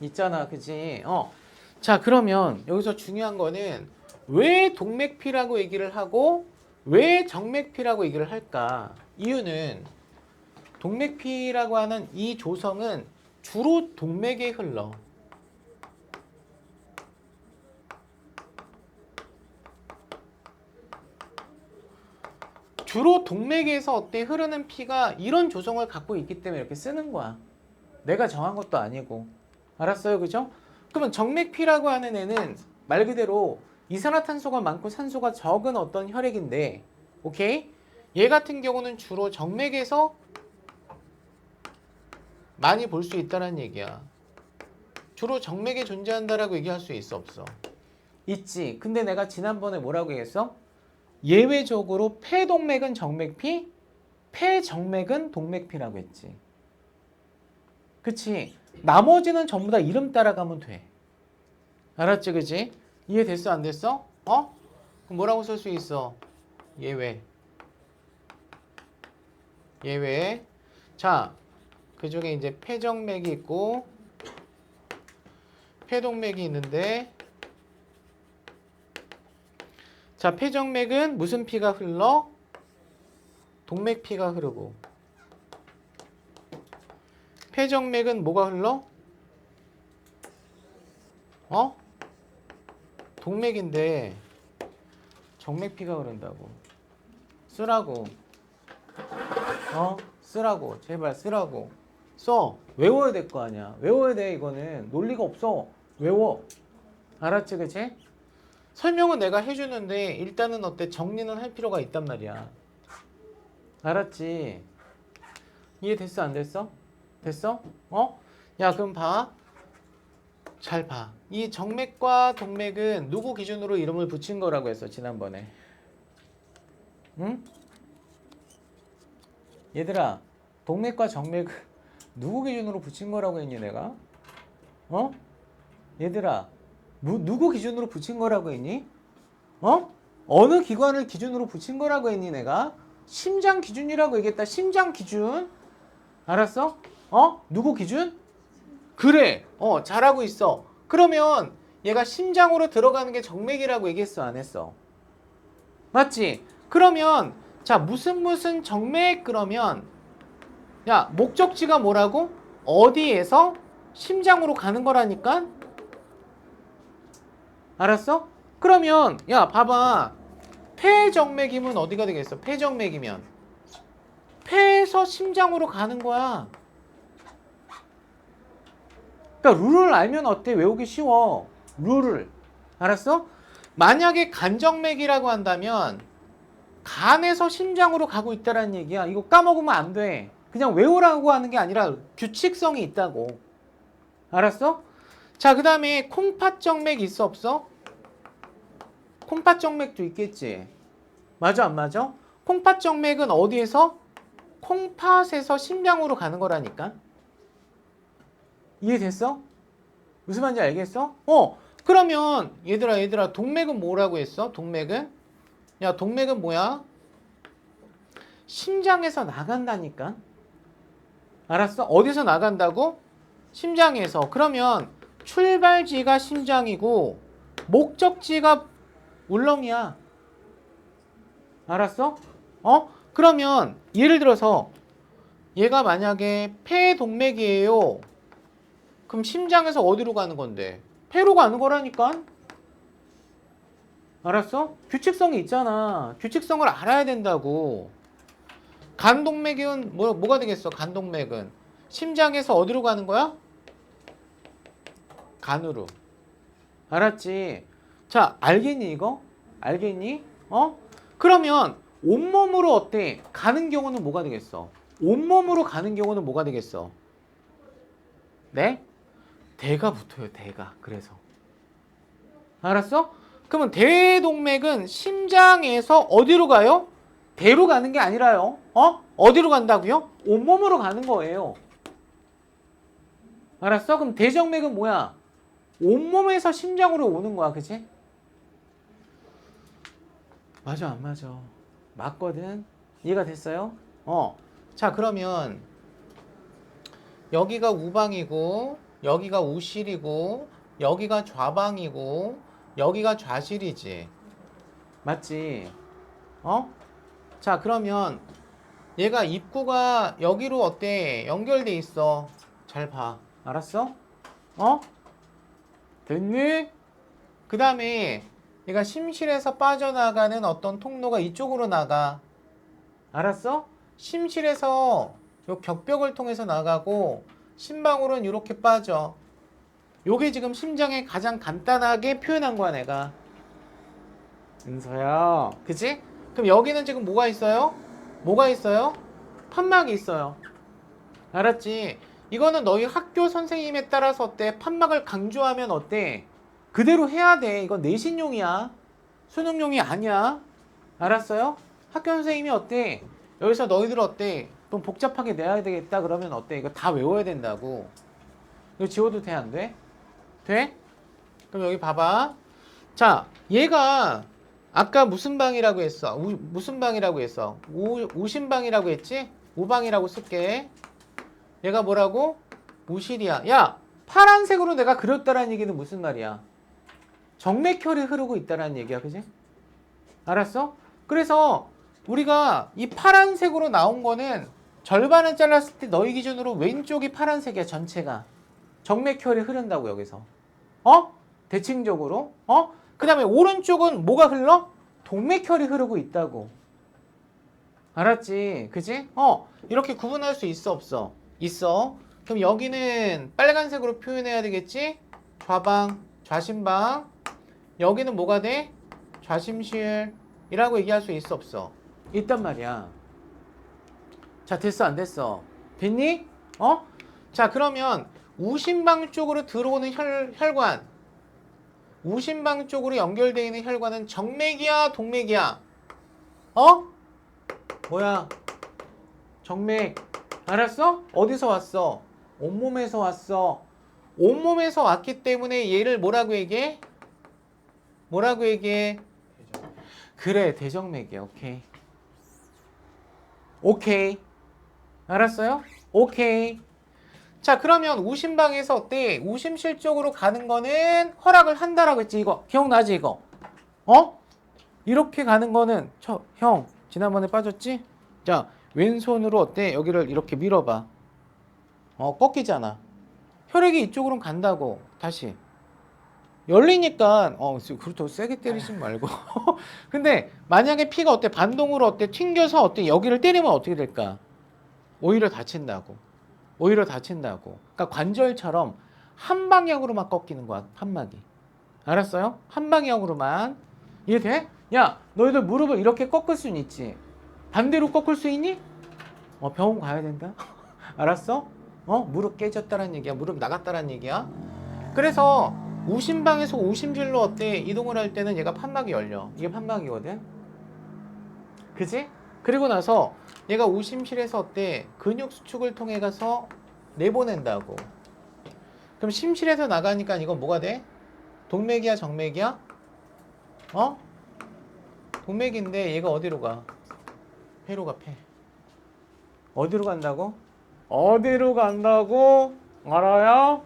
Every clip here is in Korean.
있잖아, 그지? 자, 그러면 여기서 중요한 거는 왜 동맥피라고 얘기를 하고 왜 정맥피라고 얘기를 할까? 이유는 동맥피라고 하는 이 조성은 주로 동맥에 흘러. 주로 동맥에서 어때 흐르는 피가 이런 조성을 갖고 있기 때문에 이렇게 쓰는 거야. 내가 정한 것도 아니고. 알았어요, 그죠? 그러면 정맥피라고 하는 애는 말 그대로 이산화탄소가 많고 산소가 적은 어떤 혈액인데, 오케이? 얘 같은 경우는 주로 정맥에서 많이 볼 수 있다는 얘기야. 주로 정맥에 존재한다라고 얘기할 수 있어, 없어? 있지. 근데 내가 지난번에 뭐라고 얘기했어? 예외적으로 폐동맥은 정맥피, 폐정맥은 동맥피라고 했지. 그치? 나머지는 전부 다 이름 따라가면 돼. 알았지, 그치? 이해됐어, 안 됐어? 그럼 뭐라고 쓸 수 있어? 예외. 예외. 자, 그 중에 이제 폐정맥이 있고, 폐동맥이 있는데, 자, 폐정맥은 무슨 피가 흘러? 동맥피가 흐르고. 폐정맥은 뭐가 흘러? 동맥인데 정맥피가 흐른다고. 쓰라고. 쓰라고. 제발 쓰라고. 써. 외워야 될 거 아니야. 외워야 돼, 이거는. 논리가 없어. 외워. 알았지, 그치? 설명은 내가 해주는데 일단은 어때? 정리는 할 필요가 있단 말이야. 알았지? 이해됐어, 안 됐어? 됐어? 야, 그럼 봐. 잘 봐. 이 정맥과 동맥은 누구 기준으로 이름을 붙인 거라고 했어, 지난번에. 응? 얘들아, 동맥과 정맥은 누구 기준으로 붙인 거라고 했니, 내가? 얘들아, 누구 기준으로 붙인 거라고 했니? 어느 기관을 기준으로 붙인 거라고 했니, 내가? 심장 기준이라고 얘기했다. 심장 기준. 알았어? 누구 기준? 그래. 잘하고 있어. 그러면 얘가 심장으로 들어가는 게 정맥이라고 얘기했어, 안 했어? 맞지? 그러면 자, 무슨 정맥 그러면 야, 목적지가 뭐라고? 어디에서 심장으로 가는 거라니까? 알았어? 그러면 야, 봐봐. 폐정맥이면 어디가 되겠어? 폐정맥이면 폐에서 심장으로 가는 거야. 그러니까 룰을 알면 어때? 외우기 쉬워. 룰을. 알았어? 만약에 간정맥이라고 한다면 간에서 심장으로 가고 있다는 얘기야. 이거 까먹으면 안 돼. 그냥 외우라고 하는 게 아니라 규칙성이 있다고. 알았어? 자, 그 다음에 콩팥정맥 있어, 없어? 콩팥정맥도 있겠지. 맞아, 안 맞아? 콩팥정맥은 어디에서? 콩팥에서 심장으로 가는 거라니까. 이해됐어? 무슨 말인지 알겠어? 그러면 얘들아 동맥은 뭐라고 했어? 동맥은? 야, 동맥은 뭐야? 심장에서 나간다니까. 알았어? 어디서 나간다고? 심장에서. 그러면 출발지가 심장이고 목적지가 울렁이야. 알았어? 그러면 예를 들어서 얘가 만약에 폐동맥이에요. 그럼 심장에서 어디로 가는 건데? 폐로 가는 거라니까? 알았어? 규칙성이 있잖아. 규칙성을 알아야 된다고. 간동맥은 뭐가 되겠어? 간동맥은 심장에서 어디로 가는 거야? 간으로. 알았지? 자, 알겠니 이거? 알겠니? 그러면 온몸으로 어때? 가는 경우는 뭐가 되겠어? 온몸으로 가는 경우는 뭐가 되겠어? 네? 대가 붙어요, 대가. 그래서. 알았어? 그러면 대동맥은 심장에서 어디로 가요? 대로 가는 게 아니라요. 어디로 간다고요? 온몸으로 가는 거예요. 알았어? 그럼 대정맥은 뭐야? 온몸에서 심장으로 오는 거야, 그치? 맞아, 안 맞아? 맞거든. 이해가 됐어요? 자, 그러면 여기가 우방이고 여기가 우실이고 여기가 좌방이고 여기가 좌실이지. 맞지? 어? 자, 그러면 얘가 입구가 여기로 어때? 연결돼 있어. 잘 봐. 알았어? 어? 됐니? 그 다음에 얘가 심실에서 빠져나가는 어떤 통로가 이쪽으로 나가. 알았어? 심실에서 요 격벽을 통해서 나가고 심방울은 이렇게 빠져. 요게 지금 심장에 가장 간단하게 표현한 거야, 내가. 은서야. 그치? 그럼 여기는 지금 뭐가 있어요? 뭐가 있어요? 판막이 있어요. 알았지? 이거는 너희 학교 선생님에 따라서 어때? 판막을 강조하면 어때? 그대로 해야 돼. 이건 내신용이야. 수능용이 아니야. 알았어요? 학교 선생님이 어때? 여기서 너희들 어때? 좀 복잡하게 내야 되겠다 그러면 어때? 이거 다 외워야 된다고. 이거 지워도 돼? 안 돼? 돼? 그럼 여기 봐봐. 자, 얘가 아까 무슨 방이라고 했어? 무슨 방이라고 했어? 우신방이라고 했지? 우방이라고 쓸게. 얘가 뭐라고? 우실이야. 야, 파란색으로 내가 그렸다라는 얘기는 무슨 말이야? 정맥혈이 흐르고 있다라는 얘기야. 그지? 알았어? 그래서 우리가 이 파란색으로 나온 거는 절반을 잘랐을 때 너희 기준으로 왼쪽이 파란색이야. 전체가. 정맥혈이 흐른다고 여기서. 어? 대칭적으로. 어? 그 다음에 오른쪽은 뭐가 흘러? 동맥혈이 흐르고 있다고. 알았지? 그지? 이렇게 구분할 수 있어 없어? 있어. 그럼 여기는 빨간색으로 표현해야 되겠지? 좌방, 좌심방. 여기는 뭐가 돼? 좌심실이라고 얘기할 수 있어 없어? 있단 말이야. 자, 됐어 안 됐어? 됐니? 자, 그러면 우심방 쪽으로 들어오는 혈관, 우심방 쪽으로 연결되어 있는 혈관은 정맥이야, 동맥이야? 뭐야? 정맥. 알았어? 어디서 왔어? 온몸에서 왔어. 온몸에서 왔기 때문에 얘를 뭐라고 얘기해? 뭐라고 얘기해? 그래, 대정맥이야. 오케이. 오케이. 알았어요? 오케이. 자, 그러면 우심방에서 어때? 우심실 쪽으로 가는 거는 허락을 한다라고 했지. 이거 기억나지 이거? 이렇게 가는 거는 형 지난번에 빠졌지? 자, 왼손으로 어때? 여기를 이렇게 밀어봐. 꺾이잖아. 혈액이 이쪽으로는 간다고. 다시 열리니까 그렇다고 세게 때리지 말고. 근데 만약에 피가 어때? 반동으로 어때? 튕겨서 어때? 여기를 때리면 어떻게 될까? 오히려 다친다고. 오히려 다친다고. 그러니까 관절처럼 한 방향으로만 꺾이는 거야, 판막이. 알았어요? 한 방향으로만. 이해돼? 야, 너희들 무릎을 이렇게 꺾을 수는 있지. 반대로 꺾을 수 있니? 병원 가야 된다. 알았어? 무릎 깨졌다는 얘기야. 무릎 나갔다는 얘기야. 그래서 우심방에서 우심실로 어때? 이동을 할 때는 얘가 판막이 열려. 이게 판막이거든. 그지? 그리고 나서 얘가 우심실에서 어때? 근육 수축을 통해 가서 내보낸다고. 그럼 심실에서 나가니까 이건 뭐가 돼? 동맥이야, 정맥이야? 동맥인데 얘가 어디로 가? 폐로 가, 폐. 어디로 간다고? 어디로 간다고? 알아요?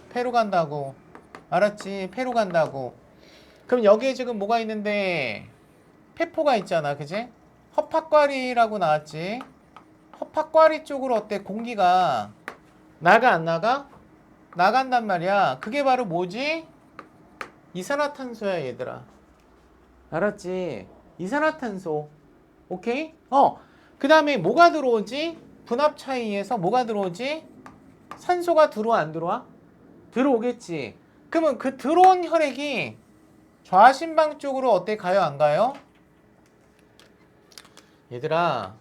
폐로 간다고. 알았지? 폐로 간다고. 그럼 여기에 지금 뭐가 있는데? 폐포가 있잖아, 그지? 허파과리라고 나왔지? 허파과리 쪽으로 어때? 공기가 나가 안 나가? 나간단 말이야. 그게 바로 뭐지? 이산화탄소야, 얘들아. 알았지? 이산화탄소. 오케이? 그 다음에 뭐가 들어오지? 분압 차이에서 뭐가 들어오지? 산소가 들어와, 안 들어와? 들어오겠지. 그러면 그 들어온 혈액이 좌심방 쪽으로 어때? 가요, 안 가요? 얘들아,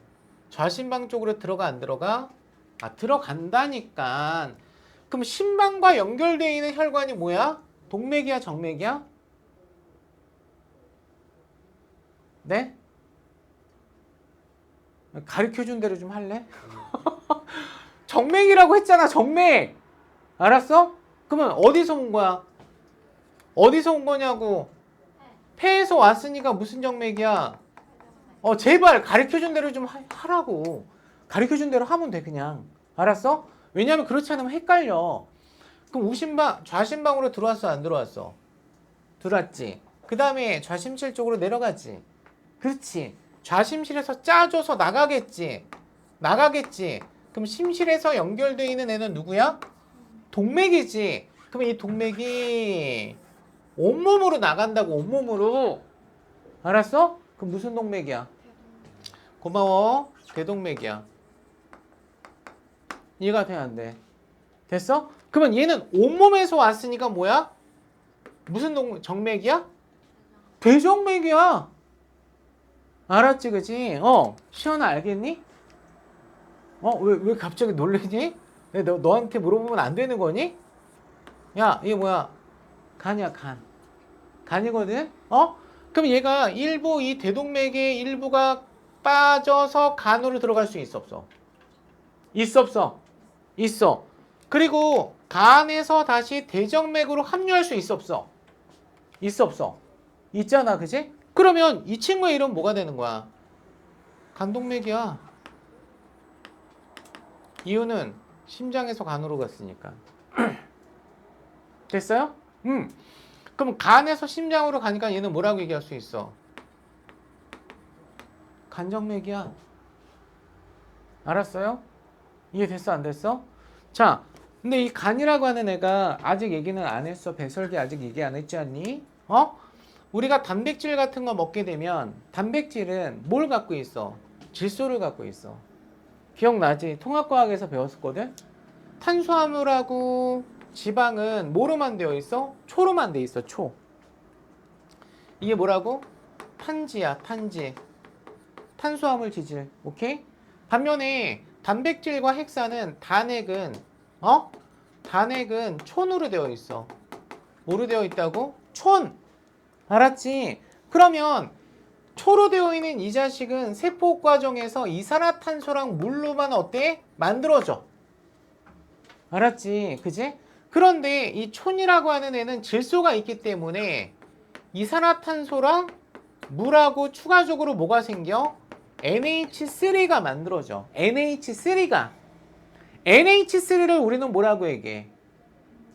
좌심방 쪽으로 들어가, 안 들어가? 들어간다니까. 그럼 심방과 연결되어 있는 혈관이 뭐야? 동맥이야, 정맥이야? 네? 가르쳐준 대로 좀 할래? 정맥이라고 했잖아, 정맥! 알았어? 그러면 어디서 온 거야? 어디서 온 거냐고? 폐에서 왔으니까 무슨 정맥이야? 제발 가르쳐준 대로 좀 하라고. 가르쳐준 대로 하면 돼, 그냥. 알았어? 왜냐면 그렇지 않으면 헷갈려. 그럼 우심방, 좌심방으로 들어왔어, 안 들어왔어? 들어왔지. 그 다음에 좌심실 쪽으로 내려가지. 그렇지. 좌심실에서 짜줘서 나가겠지. 나가겠지. 그럼 심실에서 연결되어 있는 애는 누구야? 동맥이지. 그럼 이 동맥이 온몸으로 나간다고, 온몸으로. 알았어? 그럼 무슨 동맥이야? 고마워. 대동맥이야. 이해가 돼, 안 돼? 됐어? 그러면 얘는 온몸에서 왔으니까 뭐야? 무슨 정맥이야? 대정맥이야. 알았지, 그지? 시연아 알겠니? 왜 갑자기 놀래니? 너한테 물어보면 안 되는 거니? 야, 이게 뭐야? 간이야, 간. 간이거든? 그럼 얘가 일부, 이 대동맥의 일부가 빠져서 간으로 들어갈 수 있어, 없어? 있어, 없어? 있어. 그리고 간에서 다시 대정맥으로 합류할 수 있어, 없어? 있어, 없어? 있잖아, 그지? 그러면 이 친구의 이름 뭐가 되는 거야? 간동맥이야. 이유는 심장에서 간으로 갔으니까. 됐어요? 그럼 간에서 심장으로 가니까 얘는 뭐라고 얘기할 수 있어? 간정맥이야. 알았어요? 이해됐어, 안 됐어? 자, 근데 이 간이라고 하는 애가 아직 얘기는 안 했어. 배설기 아직 얘기 안 했지 않니? 우리가 단백질 같은 거 먹게 되면 단백질은 뭘 갖고 있어? 질소를 갖고 있어. 기억나지? 통합과학에서 배웠었거든? 탄수화물하고 지방은 뭐로만 되어 있어? 초로만 되어 있어, 초. 이게 뭐라고? 탄지야, 탄지. 탄수화물 지질. 오케이? 반면에 단백질과 핵산은 단핵은 촌으로 되어 있어. 뭐로 되어 있다고? 촌. 알았지? 그러면 초로 되어 있는 이 자식은 세포 과정에서 이산화탄소랑 물로만 어때? 만들어져. 알았지? 그지? 그런데 이 촌이라고 하는 애는 질소가 있기 때문에 이산화탄소랑 물하고 추가적으로 뭐가 생겨? NH3가 만들어져. NH3를 우리는 뭐라고 얘기해?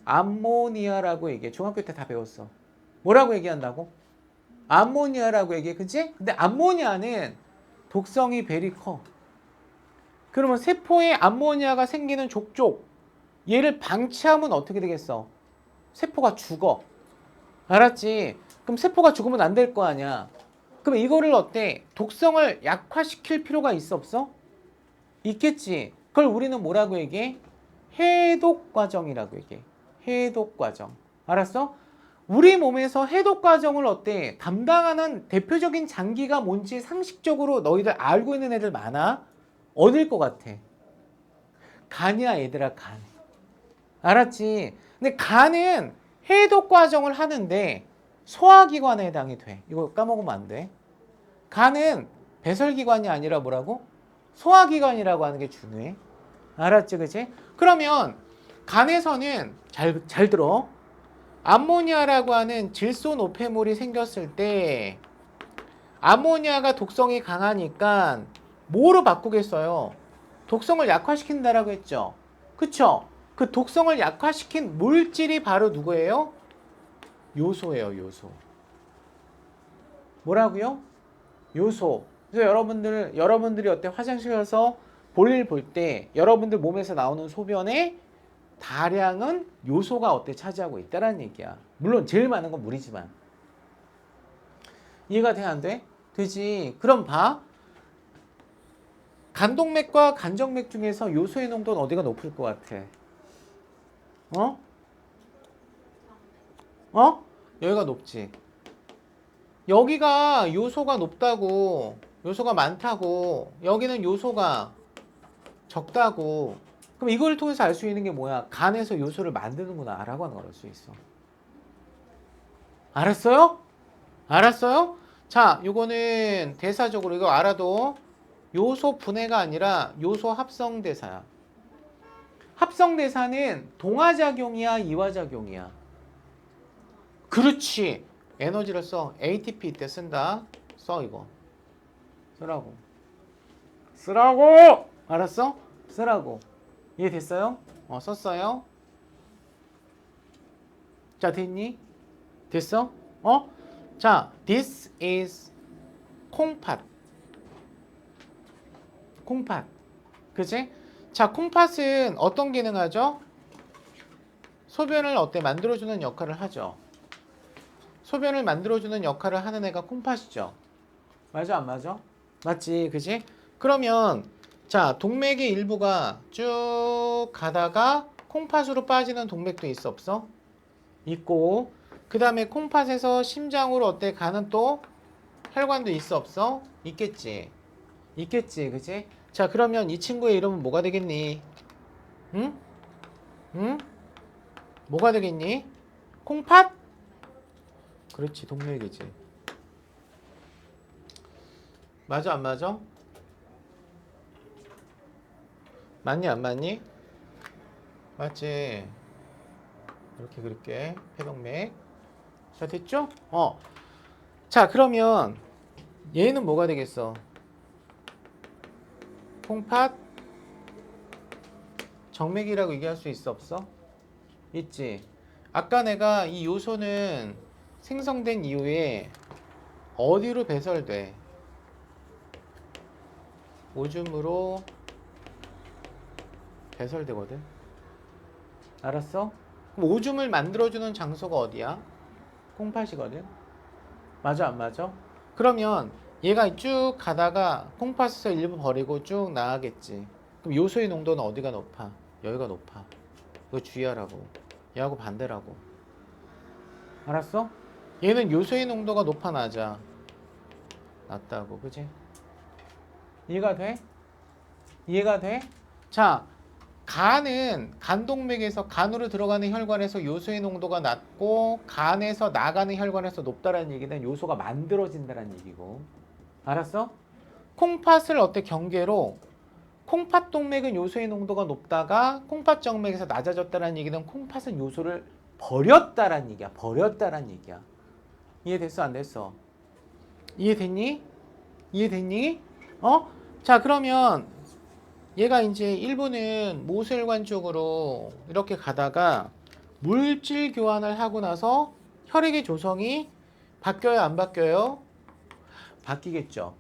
암모니아라고 얘기해. 중학교 때 다 배웠어. 뭐라고 얘기한다고? 암모니아라고 얘기해. 그치? 근데 암모니아는 독성이 베리 커. 그러면 세포에 암모니아가 생기는 족족. 얘를 방치하면 어떻게 되겠어? 세포가 죽어. 알았지? 그럼 세포가 죽으면 안 될 거 아니야. 그럼 이거를 어때? 독성을 약화시킬 필요가 있어, 없어? 있겠지. 그걸 우리는 뭐라고 얘기해? 해독 과정이라고 얘기해. 해독 과정. 알았어? 우리 몸에서 해독 과정을 어때? 담당하는 대표적인 장기가 뭔지 상식적으로 너희들 알고 있는 애들 많아? 어딜 것 같아? 간이야, 얘들아, 간. 알았지? 근데 간은 해독 과정을 하는데 소화기관에 해당이 돼. 이거 까먹으면 안 돼. 간은 배설기관이 아니라 뭐라고? 소화기관이라고 하는 게 중요해. 알았지, 그치? 그러면 간에서는 잘 들어. 암모니아라고 하는 질소 노폐물이 생겼을 때 암모니아가 독성이 강하니까 뭐로 바꾸겠어요? 독성을 약화시킨다라고 했죠. 그쵸? 그 독성을 약화시킨 물질이 바로 누구예요? 요소예요, 요소. 뭐라고요? 요소. 그래서 여러분들이 어때? 화장실 가서 볼일 볼 때 여러분들 몸에서 나오는 소변에 다량은 요소가 어때? 차지하고 있다라는 얘기야. 물론 제일 많은 건 물이지만. 이해가 돼, 안 돼? 되지. 그럼 봐. 간동맥과 간정맥 중에서 요소의 농도는 어디가 높을 것 같아? 여기가 높지. 여기가 요소가 높다고, 요소가 많다고, 여기는 요소가 적다고. 그럼 이걸 통해서 알 수 있는 게 뭐야? 간에서 요소를 만드는구나 라고 하는 걸 알 수 있어. 알았어요? 알았어요? 자, 요거는 대사적으로 이거 알아도 요소 분해가 아니라 요소 합성 대사야. 합성 대사는 동화작용이야, 이화작용이야? 그렇지. 에너지를 써. ATP 이때 쓴다. 써 이거. 쓰라고. 쓰라고! 알았어? 쓰라고. 이해됐어요? 썼어요? 자, 됐니? 됐어? 어? 자, this is 콩팥. 콩팥. 그치? 자, 콩팥은 어떤 기능하죠? 소변을 어때? 만들어주는 역할을 하죠. 소변을 만들어주는 역할을 하는 애가 콩팥이죠. 맞아, 안 맞아? 맞지, 그지? 그러면 자, 동맥의 일부가 쭉 가다가 콩팥으로 빠지는 동맥도 있어, 없어? 있고, 그 다음에 콩팥에서 심장으로 어때? 가는 또 혈관도 있어, 없어? 있겠지. 있겠지, 그지? 자, 그러면 이 친구의 이름은 뭐가 되겠니? 응? 응? 뭐가 되겠니? 콩팥? 그렇지, 동맥이지. 맞아, 안 맞아? 맞니, 안 맞니? 맞지? 이렇게 그릴게. 폐동맥. 자, 됐죠? 자, 그러면 얘는 뭐가 되겠어? 콩팥 정맥이라고 얘기할 수 있어, 없어? 있지. 아까 내가 이 요소는 생성된 이후에 어디로 배설돼? 오줌으로 배설되거든. 알았어? 그럼 오줌을 만들어주는 장소가 어디야? 콩팥이거든. 맞아, 안 맞아? 그러면 얘가 쭉 가다가 콩팥에서 일부 버리고 쭉 나가겠지. 그럼 요소의 농도는 어디가 높아? 여기가 높아. 이거 주의하라고. 얘하고 반대라고. 알았어? 얘는 요소의 농도가 높아, 낮아? 낮다고, 그지? 이해가 돼? 이해가 돼? 자, 간은 간동맥에서 간으로 들어가는 혈관에서 요소의 농도가 낮고 간에서 나가는 혈관에서 높다라는 얘기는 요소가 만들어진다는 얘기고. 알았어? 콩팥을 어때? 경계로 콩팥 동맥은 요소의 농도가 높다가 콩팥 정맥에서 낮아졌다는 얘기는 콩팥은 요소를 버렸다라는 얘기야. 버렸다라는 얘기야. 이해됐어? 안 됐어? 이해됐니? 이해됐니? 자, 그러면 얘가 이제 일부는 모세혈관 쪽으로 이렇게 가다가 물질 교환을 하고 나서 혈액의 조성이 바뀌어요, 안 바뀌어요? 바뀌겠죠.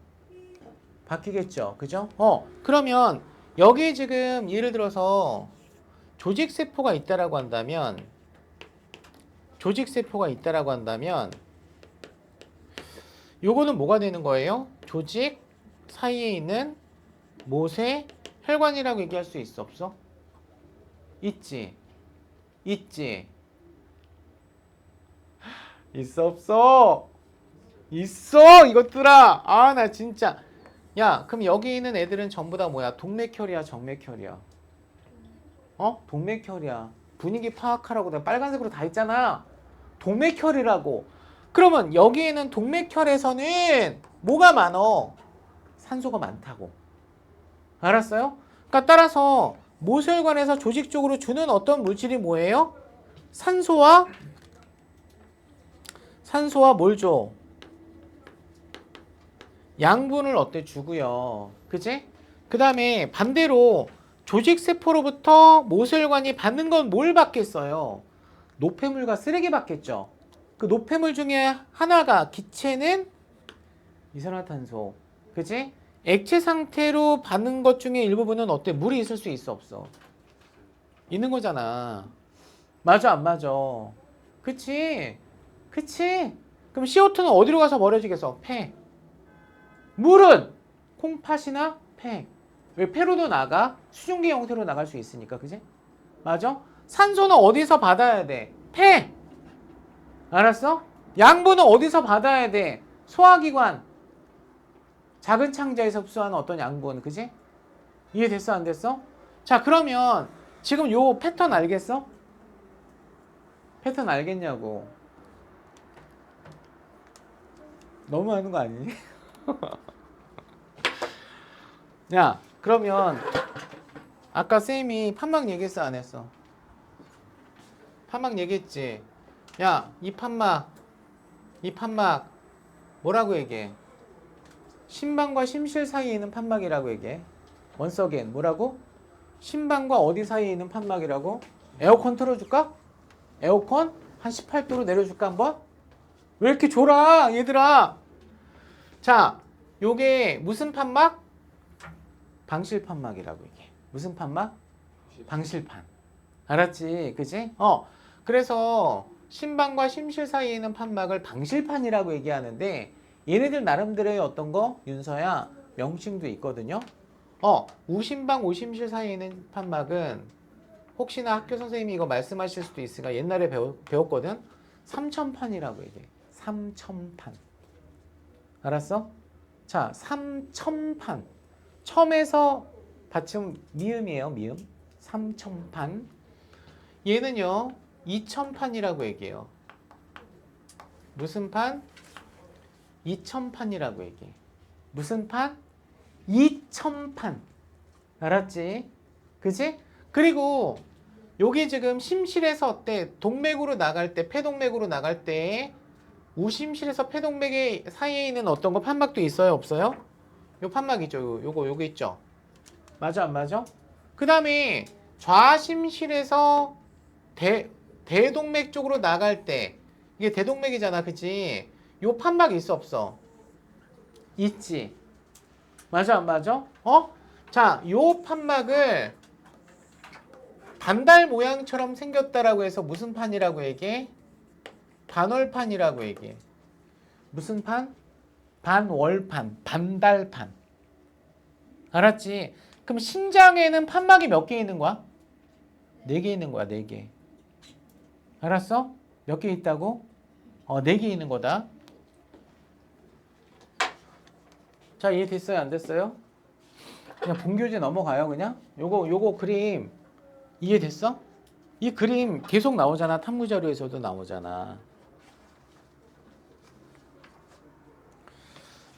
바뀌겠죠. 그죠? 그러면 여기에 지금 예를 들어서 조직세포가 있다라고 한다면 요거는 뭐가 되는 거예요? 조직 사이에 있는 모세 혈관이라고 얘기할 수 있어, 없어? 있지. 있지. 있어, 없어? 있어, 이것들아. 아, 나 진짜. 야, 그럼 여기 있는 애들은 전부 다 뭐야? 동맥혈이야, 정맥혈이야? 동맥혈이야. 분위기 파악하라고 내가 빨간색으로 다 있잖아. 동맥혈이라고. 그러면 여기에는 동맥혈에서는 뭐가 많어? 산소가 많다고. 알았어요? 그러니까 따라서 모세혈관에서 조직 쪽으로 주는 어떤 물질이 뭐예요? 산소와 뭘 줘? 양분을 어때? 주고요. 그치? 그 다음에 반대로 조직세포로부터 모세혈관이 받는 건 뭘 받겠어요? 노폐물과 쓰레기 받겠죠. 그 노폐물 중에 하나가 기체는 이산화탄소. 그치? 액체 상태로 받는 것 중에 일부분은 어때? 물이 있을 수 있어, 없어? 있는 거잖아. 맞아, 안 맞아? 그치? 그치? 그럼 CO2는 어디로 가서 버려지겠어? 폐. 물은 콩팥이나 폐. 왜 폐로도 나가? 수증기 형태로 나갈 수 있으니까, 그치? 맞아? 산소는 어디서 받아야 돼? 폐. 알았어? 양분은 어디서 받아야 돼? 소화기관. 작은 창자에서 흡수하는 어떤 양분, 그지? 이해됐어, 안 됐어? 자, 그러면 지금 요 패턴 알겠어? 패턴 알겠냐고. 너무 하는 거 아니니? 야, 그러면 아까 쌤이 판막 얘기했어, 안 했어? 판막 얘기했지? 야, 이 판막 뭐라고 얘기해? 심방과 심실 사이에 있는 판막이라고 얘기해. once again, 뭐라고? 심방과 어디 사이에 있는 판막이라고? 에어컨 틀어줄까? 에어컨? 한 18도로 내려줄까 한번? 왜 이렇게 졸아 얘들아? 자, 요게 무슨 판막? 방실판막이라고 이게. 무슨 판막? 방실판. 알았지? 그지? 그래서 심방과 심실 사이에 있는 판막을 방실판이라고 얘기하는데 얘네들 나름대로의 어떤 거? 윤서야 명칭도 있거든요. 우심방, 우심실 사이에 있는 판막은 혹시나 학교 선생님이 이거 말씀하실 수도 있으니까 옛날에 배웠거든? 삼천판이라고 얘기해. 삼천판. 알았어? 자, 삼천판. 첨에서 받침 미음이에요, 미음. 삼천판. 얘는요, 이천판이라고 얘기해요. 무슨 판? 이천판이라고 얘기해. 무슨 판? 이천판. 알았지? 그지? 그리고 여기 지금 심실에서 어때? 동맥으로 나갈 때, 폐동맥으로 나갈 때 우심실에서 폐동맥의 사이에 있는 어떤 거 판막도 있어요? 없어요? 요 판막이죠. 요거 있죠? 맞아 안 맞아? 그 다음에 좌심실에서 대동맥 쪽으로 나갈 때 이게 대동맥이잖아. 그치? 요 판막이 있어 없어? 있지. 맞아 안 맞아? 자, 요 판막을 반달 모양처럼 생겼다라고 해서 무슨 판이라고 얘기해? 반월판이라고 얘기해. 무슨 판? 반월판, 반달판. 알았지? 그럼 신장에는 판막이 몇 개 있는 거야? 4개 있는 거야, 4개. 알았어? 몇 개 있다고? 4개 있는 거다. 자, 이해됐어요? 안 됐어요? 그냥 본교재 넘어가요, 그냥? 요거 그림 이해됐어? 이 그림 계속 나오잖아. 탐구자료에서도 나오잖아.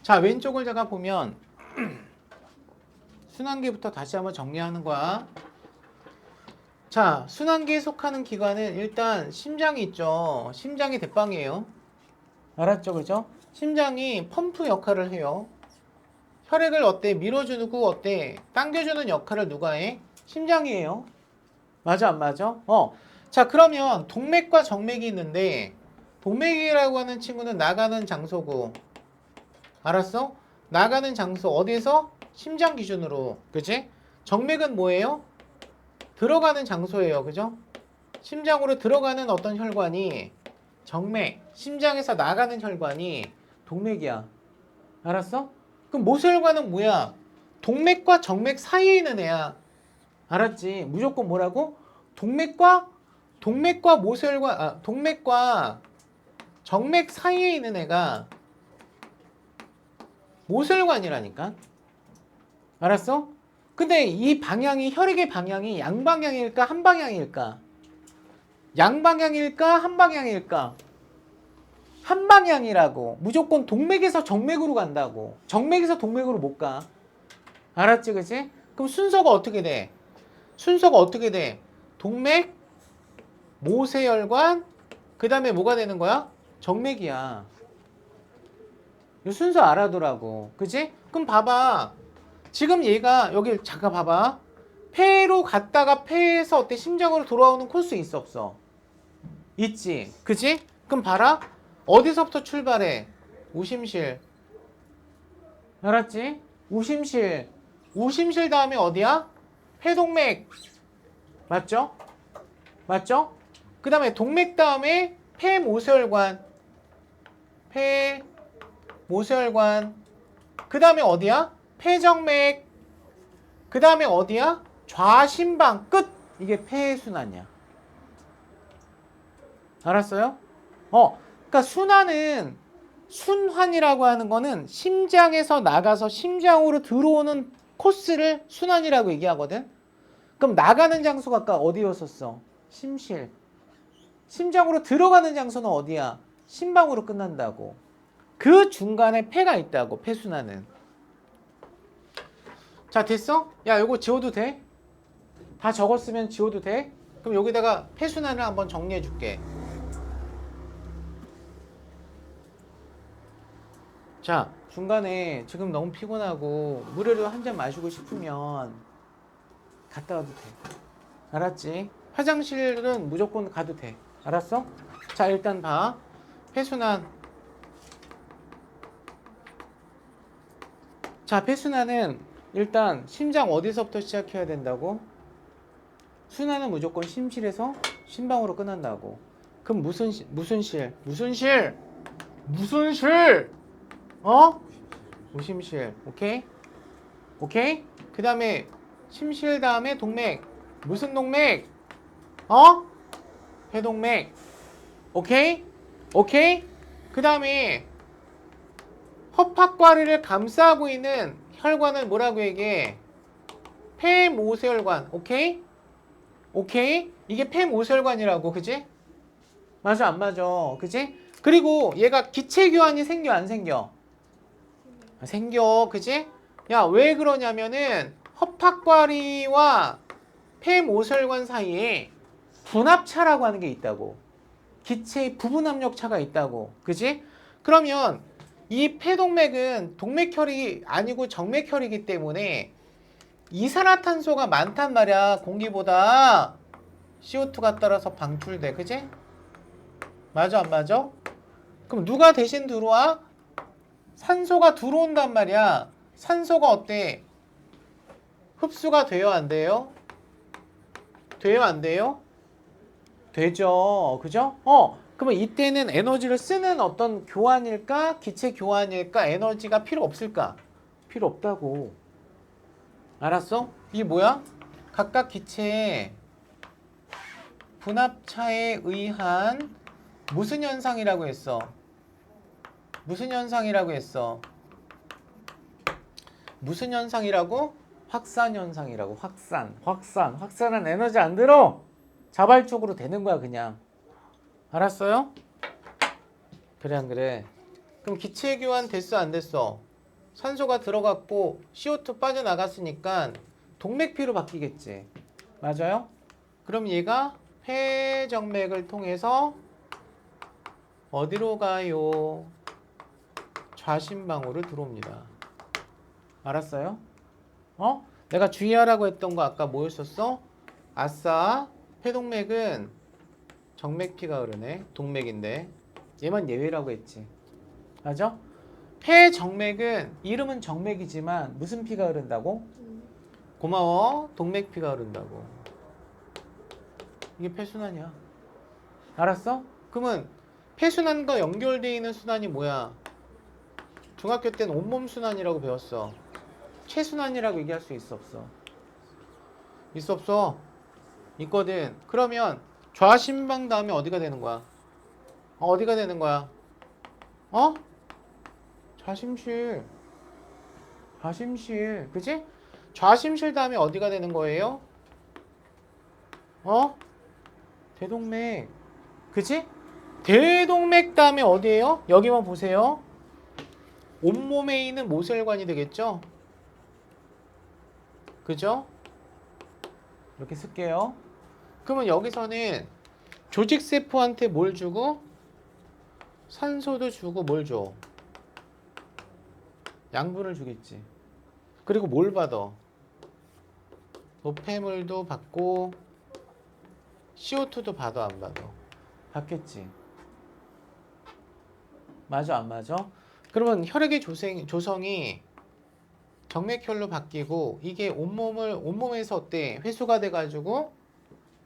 자, 왼쪽을 제가 보면 순환기부터 다시 한번 정리하는 거야. 자, 순환기에 속하는 기관은 일단 심장이 있죠. 심장이 대빵이에요. 알았죠? 그죠? 심장이 펌프 역할을 해요. 혈액을 어때? 밀어주고 어때? 당겨주는 역할을 누가 해? 심장이에요. 맞아 안 맞아? 자, 그러면 동맥과 정맥이 있는데 동맥이라고 하는 친구는 나가는 장소고, 알았어? 나가는 장소 어디에서? 심장 기준으로. 그치? 정맥은 뭐예요? 들어가는 장소예요. 그죠? 심장으로 들어가는 어떤 혈관이 정맥, 심장에서 나가는 혈관이 동맥이야. 알았어? 그럼 모세혈관은 뭐야? 동맥과 정맥 사이에 있는 애야. 알았지? 무조건 뭐라고? 동맥과 모세혈관, 동맥과 정맥 사이에 있는 애가 모세혈관이라니까. 알았어? 근데 이 방향이, 혈액의 방향이 양방향일까 한방향일까? 양방향일까 한방향일까? 한방향이라고. 무조건 동맥에서 정맥으로 간다고. 정맥에서 동맥으로 못 가. 알았지, 그치? 그럼 순서가 어떻게 돼? 동맥, 모세혈관, 그 다음에 뭐가 되는 거야? 정맥이야. 이 순서 알아두라고. 그치? 그럼 봐봐. 지금 얘가 여기 잠깐 봐봐. 폐로 갔다가 폐에서 어때? 심장으로 돌아오는 코스 있어 없어? 있지. 그치? 그럼 봐라. 어디서부터 출발해? 우심실. 알았지? 우심실. 우심실 다음에 어디야? 폐동맥. 맞죠? 맞죠? 그 다음에 동맥 다음에 폐모세혈관. 폐모세혈관. 그 다음에 어디야? 폐정맥. 그 다음에 어디야? 좌심방 끝. 이게 폐순환이야. 알았어요? 그러니까 순환이라고 하는 거는 심장에서 나가서 심장으로 들어오는 코스를 순환이라고 얘기하거든. 그럼 나가는 장소가 아까 어디였었어? 심실. 심장으로 들어가는 장소는 어디야? 심방으로 끝난다고. 그 중간에 폐가 있다고. 폐순환은. 자, 됐어? 야, 이거 지워도 돼? 다 적었으면 지워도 돼? 그럼 여기다가 폐순환을 한번 정리해 줄게. 자, 중간에 지금 너무 피곤하고 물을 한 잔 마시고 싶으면 갔다 와도 돼. 알았지? 화장실은 무조건 가도 돼. 알았어? 자, 일단 봐. 폐순환. 자, 폐순환은 일단 심장 어디서부터 시작해야 된다고? 순환은 무조건 심실에서 심방으로 끝난다고. 그럼 무슨 실? 어? 무심실. 오케이? 오케이? 그 다음에 심실 다음에 동맥. 무슨 동맥? 어? 폐동맥. 오케이? 오케이? 그 다음에 허팍과리를 감싸고 있는 혈관을 뭐라고 얘기해? 폐모세혈관. 오케이? 오케이? 이게 폐모세혈관이라고. 그지? 맞아 안 맞아. 그지? 그리고 얘가 기체교환이 생겨 안 생겨? 생겨. 그지? 야, 왜 그러냐면은 허팍과리와 폐모세혈관 사이에 분압차라고 하는 게 있다고. 기체의 부분압력차가 있다고. 그지? 그러면 이 폐동맥은 동맥혈이 아니고 정맥혈이기 때문에 이산화탄소가 많단 말이야. 공기보다 CO2가 따라서 방출돼. 그지? 맞아 안 맞아? 그럼 누가 대신 들어와? 산소가 들어온단 말이야. 산소가 어때? 흡수가 돼요 안 돼요? 돼요 안 돼요? 되죠. 그죠? 그러면 이때는 에너지를 쓰는 어떤 교환일까? 기체 교환일까? 에너지가 필요 없을까? 필요 없다고. 알았어? 이게 뭐야? 각각 기체의 분압차에 의한 무슨 현상이라고 했어? 무슨 현상이라고 했어? 무슨 현상이라고? 확산 현상이라고. 확산은 에너지 안 들어. 자발적으로 되는 거야 그냥. 알았어요? 그래 안 그래? 그럼 기체 교환 됐어 안 됐어? 산소가 들어갔고 CO2 빠져나갔으니까 동맥피로 바뀌겠지. 맞아요? 그럼 얘가 폐정맥을 통해서 어디로 가요? 좌심방으로 들어옵니다. 알았어요? 내가 주의하라고 했던 거 아까 뭐였었어? 아싸, 폐동맥은 정맥피가 흐르네. 동맥인데 얘만 예외라고 했지. 맞아? 폐정맥은 이름은 정맥이지만 무슨 피가 흐른다고? 고마워. 동맥피가 흐른다고. 이게 폐순환이야. 알았어? 그러면 폐순환과 연결되어 있는 순환이 뭐야? 중학교 때는 온몸 순환이라고 배웠어. 체순환이라고 얘기할 수 있어 없어? 있어 없어? 있거든. 그러면 좌심방 다음에 어디가 되는 거야? 어디가 되는 거야? 좌심실. 그치? 좌심실 다음에 어디가 되는 거예요? 대동맥. 그치? 대동맥 다음에 어디예요? 여기만 보세요. 온몸에 있는 모세혈관이 되겠죠? 그죠? 이렇게 쓸게요. 그러면 여기서는 조직세포한테 뭘 주고? 산소도 주고 뭘 줘? 양분을 주겠지. 그리고 뭘 받아? 노폐물도 받고 CO2도 받아 안 받아? 받겠지. 맞아 안 맞아? 그러면 혈액의 조성이 정맥혈로 바뀌고 이게 온몸에서 어때? 회수가 돼가지고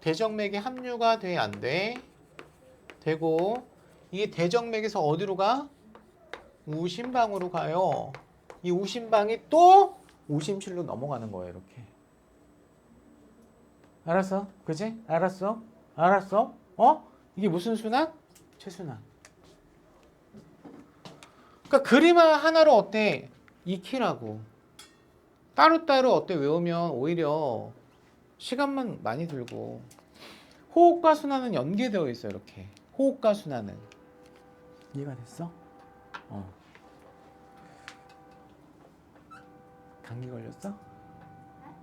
대정맥에 함유가 돼 안 돼? 되고 이게 대정맥에서 어디로 가? 우심방으로 가요. 이 우심방이 또 우심실로 넘어가는 거예요. 이렇게. 알았어? 그지? 알았어? 이게 무슨 순환? 체순환. 그러니까 그림 하나로 어때? 익히라고. 따로따로 어때? 외우면 오히려 시간만 많이 들고. 호흡과 순환은 연계되어 있어요. 이렇게. 호흡과 순환은. 이해가 됐어? 감기 걸렸어?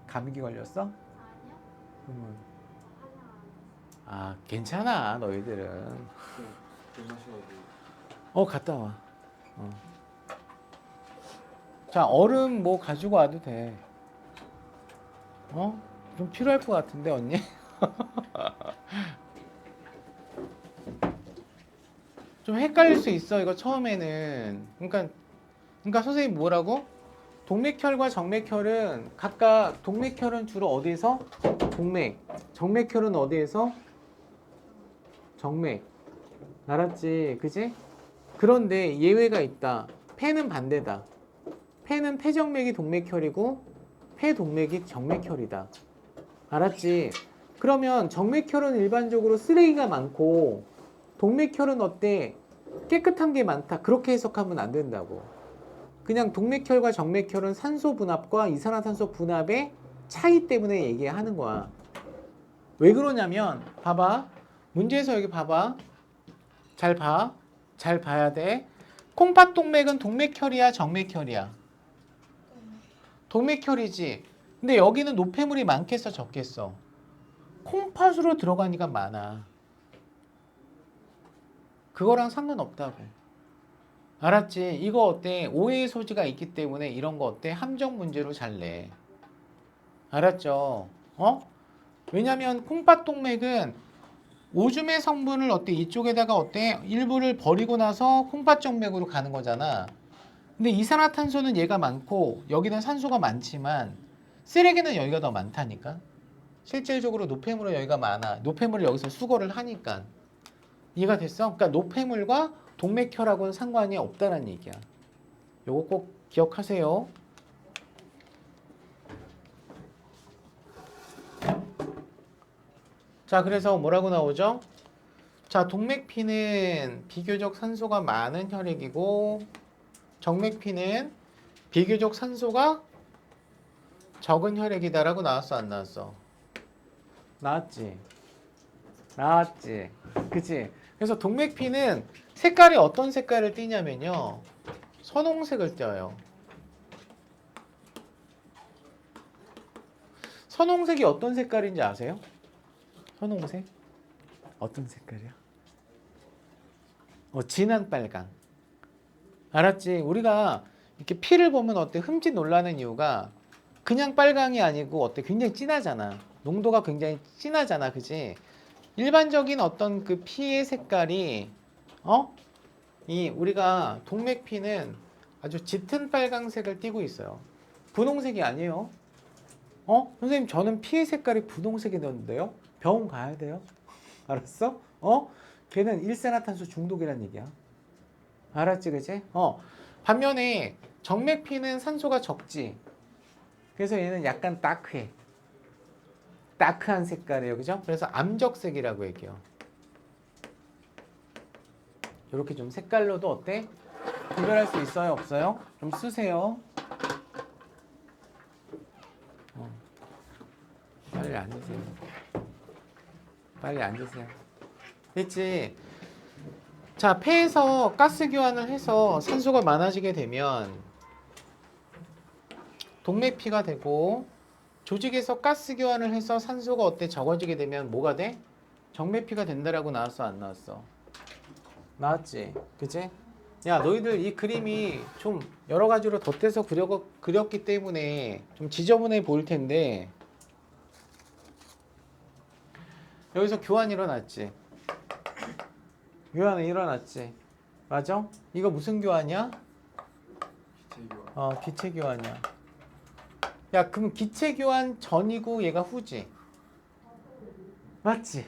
감기 걸렸어? 아니요. 괜찮아. 너희들은. 갔다 와. 자, 얼음 뭐 가지고 와도 돼. 좀 필요할 것 같은데, 언니? 좀 헷갈릴 수 있어. 이거 처음에는. 그러니까 선생님 뭐라고? 동맥혈과 정맥혈은 각각 동맥혈은 주로 어디에서? 동맥. 정맥혈은 어디에서? 정맥. 알았지? 그지? 그런데 예외가 있다. 폐는 반대다. 폐는 폐정맥이 동맥혈이고 폐동맥이 정맥혈이다. 알았지? 그러면 정맥혈은 일반적으로 쓰레기가 많고 동맥혈은 어때? 깨끗한 게 많다. 그렇게 해석하면 안 된다고. 그냥 동맥혈과 정맥혈은 산소 분압과 이산화탄소 분압의 차이 때문에 얘기하는 거야. 왜 그러냐면 봐봐. 문제에서 여기 봐봐. 잘 봐. 잘 봐야 돼. 콩팥동맥은 동맥혈이야, 정맥혈이야? 동맥혈이지. 근데 여기는 노폐물이 많겠어, 적겠어? 콩팥으로 들어가니까 많아. 그거랑 상관없다고. 알았지? 이거 어때? 오해의 소지가 있기 때문에 이런 거 어때? 함정 문제로 잘 내. 알았죠? 왜냐면 콩팥동맥은 오줌의 성분을 어때? 이쪽에다가 어때? 일부를 버리고 나서 콩팥정맥으로 가는 거잖아. 근데 이산화탄소는 얘가 많고 여기는 산소가 많지만 쓰레기는 여기가 더 많다니까. 실질적으로 노폐물은 여기가 많아. 노폐물을 여기서 수거를 하니까. 이해가 됐어? 그러니까 노폐물과 동맥혈하고는 상관이 없다는 얘기야. 요거 꼭 기억하세요. 자, 그래서 뭐라고 나오죠? 자, 동맥피는 비교적 산소가 많은 혈액이고 정맥피는 비교적 산소가 적은 혈액이다라고 나왔어, 안 나왔어? 나왔지. 나왔지. 그치? 그래서 동맥피는 색깔이 어떤 색깔을 띠냐면요. 선홍색을 띄어요. 선홍색이 어떤 색깔인지 아세요? 선홍색? 어떤 색깔이야? 진한 빨강. 알았지? 우리가 이렇게 피를 보면 어때? 흠칫 놀라는 이유가 그냥 빨강이 아니고 어때? 굉장히 진하잖아. 농도가 굉장히 진하잖아. 그지? 일반적인 어떤 그 피의 색깔이 이 우리가 동맥피는 아주 짙은 빨강색을 띠고 있어요. 분홍색이 아니에요. 선생님 저는 피의 색깔이 분홍색이 되는데요. 병원 가야 돼요. 알았어? 걔는 일산화탄소 중독이란 얘기야. 알았지, 그지? 반면에 정맥피는 산소가 적지. 그래서 얘는 약간 다크해. 다크한 색깔이에요, 그죠? 그래서 암적색이라고 얘기해요. 이렇게 좀 색깔로도 어때? 구별할 수 있어요, 없어요? 좀 쓰세요. 빨리 앉으세요. 빨리 앉으세요. 됐지? 자, 폐에서 가스 교환을 해서 산소가 많아지게 되면 동맥피가 되고 조직에서 가스 교환을 해서 산소가 어때? 적어지게 되면 뭐가 돼? 정맥피가 된다라고 나왔어, 안 나왔어? 나왔지? 그치? 야, 너희들 이 그림이 좀 여러 가지로 덧대서 그렸기 때문에 좀 지저분해 보일 텐데 여기서 교환이 일어났지? 교환이 일어났지? 맞아? 이거 무슨 교환이야? 기체 교환. 기체 교환이야. 야, 그럼 기체 교환 전이고 얘가 후지? 맞지?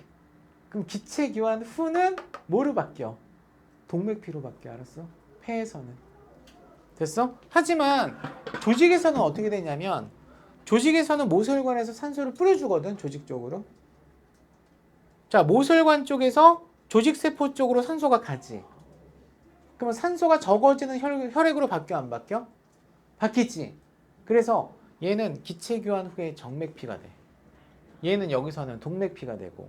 그럼 기체 교환 후는 뭐로 바뀌어? 동맥피로 바뀌어. 알았어? 폐에서는. 됐어? 하지만 조직에서는 어떻게 되냐면 조직에서는 모세혈관에서 산소를 뿌려주거든. 조직적으로. 자, 모세혈관 쪽에서 조직세포 쪽으로 산소가 가지. 그러면 산소가 적어지는 혈액으로 바뀌어, 안 바뀌어? 바뀌지. 그래서 얘는 기체 교환 후에 정맥피가 돼. 얘는 여기서는 동맥피가 되고.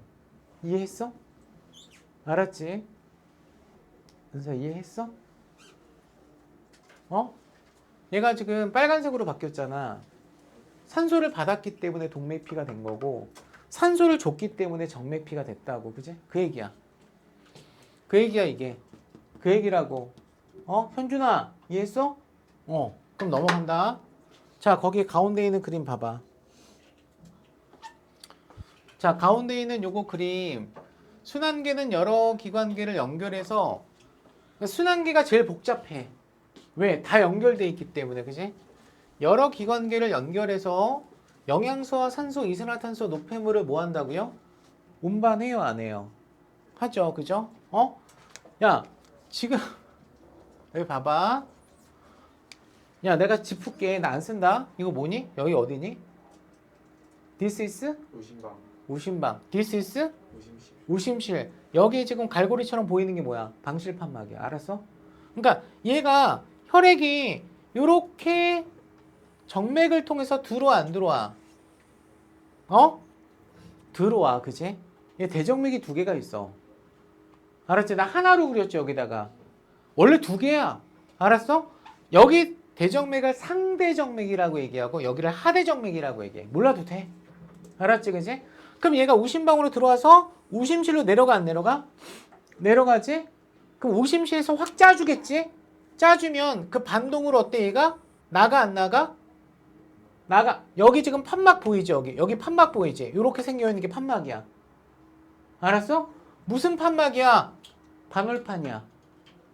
이해했어? 알았지? 은서 이해했어? 얘가 지금 빨간색으로 바뀌었잖아. 산소를 받았기 때문에 동맥피가 된 거고 산소를 줬기 때문에 정맥피가 됐다고. 그지? 그 얘기야. 그 얘기야 이게. 그 얘기라고. 현준아 이해했어? 그럼 넘어간다. 자, 거기 가운데 있는 그림 봐봐. 자, 가운데 있는 요거 그림. 순환계는 여러 기관계를 연결해서 순환계가 제일 복잡해. 왜? 다 연결돼 있기 때문에, 그지? 여러 기관계를 연결해서 영양소와 산소, 이산화탄소, 노폐물을 뭐 한다고요? 운반해요, 안 해요? 하죠, 그죠? 야, 지금 여기 봐봐. 야, 내가 집 풀게. 나 안 쓴다. 이거 뭐니? 여기 어디니? This is? 우신방. 우심방. This is? 우심실. 우심실. 여기 지금 갈고리처럼 보이는 게 뭐야? 방실판막이야. 알았어? 그러니까 얘가 혈액이 요렇게 정맥을 통해서 들어와 안 들어와? 들어와. 그지? 얘 대정맥이 두 개가 있어. 알았지? 나 하나로 그렸지 여기다가. 원래 두 개야. 알았어? 여기 대정맥을 상대정맥이라고 얘기하고 여기를 하대정맥이라고 얘기해. 몰라도 돼. 알았지? 그지? 그럼 얘가 우심방으로 들어와서 우심실로 내려가 안 내려가? 내려가지? 그럼 우심실에서 확 짜주겠지? 짜주면 그 반동으로 어때 얘가? 나가 안 나가? 나가. 여기 지금 판막 보이지? 여기 판막 보이지? 이렇게 생겨있는 게 판막이야. 알았어? 무슨 판막이야? 반월판이야.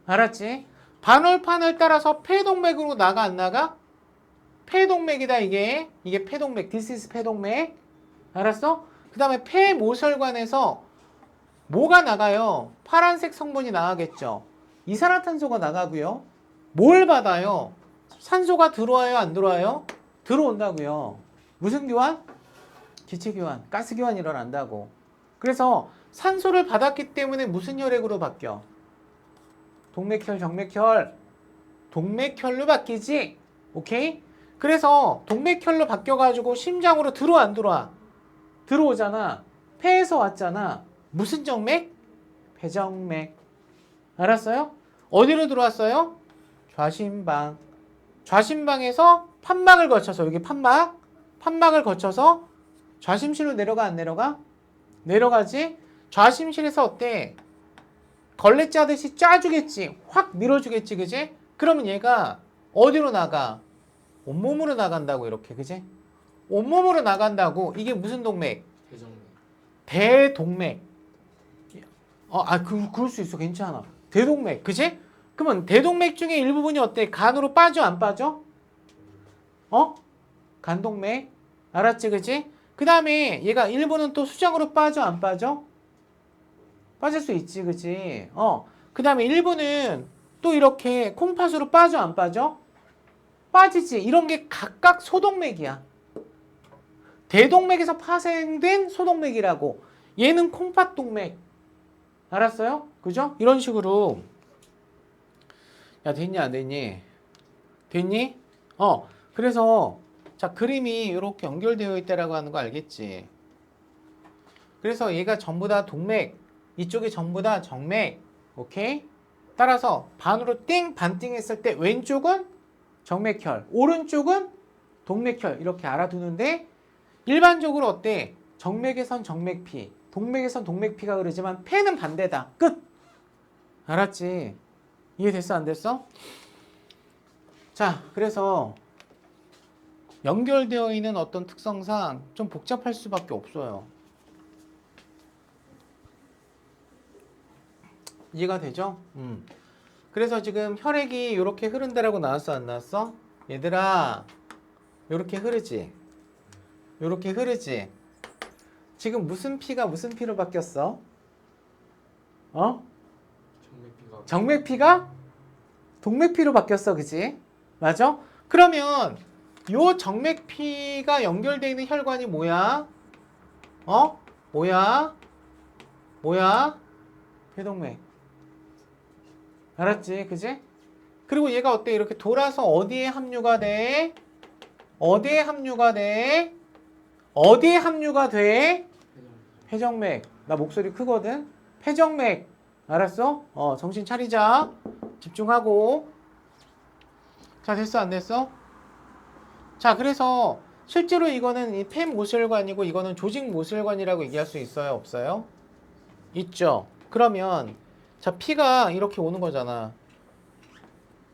알았지? 반월판을 따라서 폐동맥으로 나가 안 나가? 폐동맥이다 이게. 이게 폐동맥. This is 폐동맥. 알았어? 그 다음에 폐모혈관에서 뭐가 나가요? 파란색 성분이 나가겠죠. 이산화탄소가 나가고요. 뭘 받아요? 산소가 들어와요? 안 들어와요? 들어온다고요. 무슨 교환? 기체 교환, 가스 교환이 일어난다고. 그래서 산소를 받았기 때문에 무슨 혈액으로 바뀌어? 동맥혈, 정맥혈. 동맥혈로 바뀌지? 오케이? 그래서 동맥혈로 바뀌어가지고 심장으로 들어와 안 들어와? 들어오잖아. 폐에서 왔잖아. 무슨 정맥? 폐정맥. 알았어요? 어디로 들어왔어요? 좌심방. 좌심방에서 판막을 거쳐서 여기 판막을 거쳐서 좌심실로 내려가 안 내려가? 내려가지? 좌심실에서 어때? 걸레 짜듯이 짜주겠지. 확 밀어주겠지. 그지? 그러면 얘가 어디로 나가? 온몸으로 나간다고 이렇게. 그지? 온몸으로 나간다고. 이게 무슨 동맥? 대정맥. 대동맥. 그럴 수 있어. 괜찮아. 대동맥. 그지? 그러면 대동맥 중에 일부분이 어때? 간으로 빠져 안 빠져? 간동맥. 알았지? 그지? 그 다음에 얘가 일부는 또 수정으로 빠져 안 빠져? 빠질 수 있지. 그지? 그 다음에 일부는 또 이렇게 콩팥으로 빠져 안 빠져? 빠지지. 이런 게 각각 소동맥이야. 대동맥에서 파생된 소동맥이라고. 얘는 콩팥동맥. 알았어요? 그죠? 이런 식으로. 야, 됐니 안 됐니? 됐니? 그래서 자, 그림이 이렇게 연결되어 있다라고 하는 거 알겠지? 그래서 얘가 전부 다 동맥, 이쪽이 전부 다 정맥. 오케이? 따라서 반으로 띵, 반띵 했을 때 왼쪽은 정맥혈, 오른쪽은 동맥혈. 이렇게 알아두는데 일반적으로 어때? 정맥에선 정맥피, 동맥에선 동맥피가 흐르지만 폐는 반대다. 끝! 알았지? 이해됐어? 안 됐어? 자, 그래서 연결되어 있는 어떤 특성상 좀 복잡할 수밖에 없어요. 이해가 되죠? 그래서 지금 혈액이 이렇게 흐른다라고 나왔어? 안 나왔어? 얘들아, 이렇게 흐르지? 이렇게 흐르지? 지금 무슨 피가 무슨 피로 바뀌었어? 정맥피가. 정맥피가 동맥피로 바뀌었어. 그지? 맞아? 그러면 요 정맥피가 연결되어 있는 혈관이 뭐야? 뭐야? 폐동맥. 알았지? 그지? 그리고 얘가 어때? 이렇게 돌아서 어디에 합류가 돼? 어디에 합류가 돼? 어디에 합류가 돼? 폐정맥. 나 목소리 크거든? 폐정맥. 알았어? 정신 차리자. 집중하고. 자, 됐어? 안 됐어? 자, 그래서 실제로 이거는 이 폐모혈관이고 이거는 조직모혈관이라고 얘기할 수 있어요? 없어요? 있죠? 그러면 자, 피가 이렇게 오는 거잖아.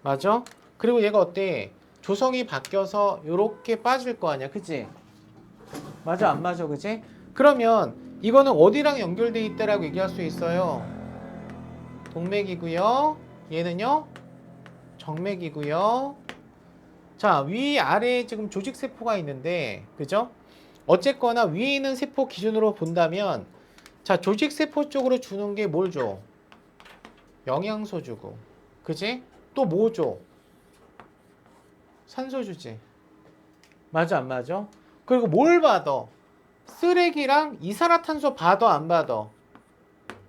맞아? 그리고 얘가 어때? 조성이 바뀌어서 이렇게 빠질 거 아니야. 그치? 맞아? 안 맞아? 그치? 그러면 이거는 어디랑 연결돼 있다라고 얘기할 수 있어요? 동맥이고요. 얘는요 정맥이고요. 자, 위아래에 지금 조직세포가 있는데, 그죠? 어쨌거나 위에 있는 세포 기준으로 본다면, 자, 조직세포 쪽으로 주는 게 뭘 줘? 영양소 주고, 그지? 또 뭐 줘? 산소 주지. 맞아, 안 맞아? 그리고 뭘 받아? 쓰레기랑 이산화탄소 받아, 안 받아?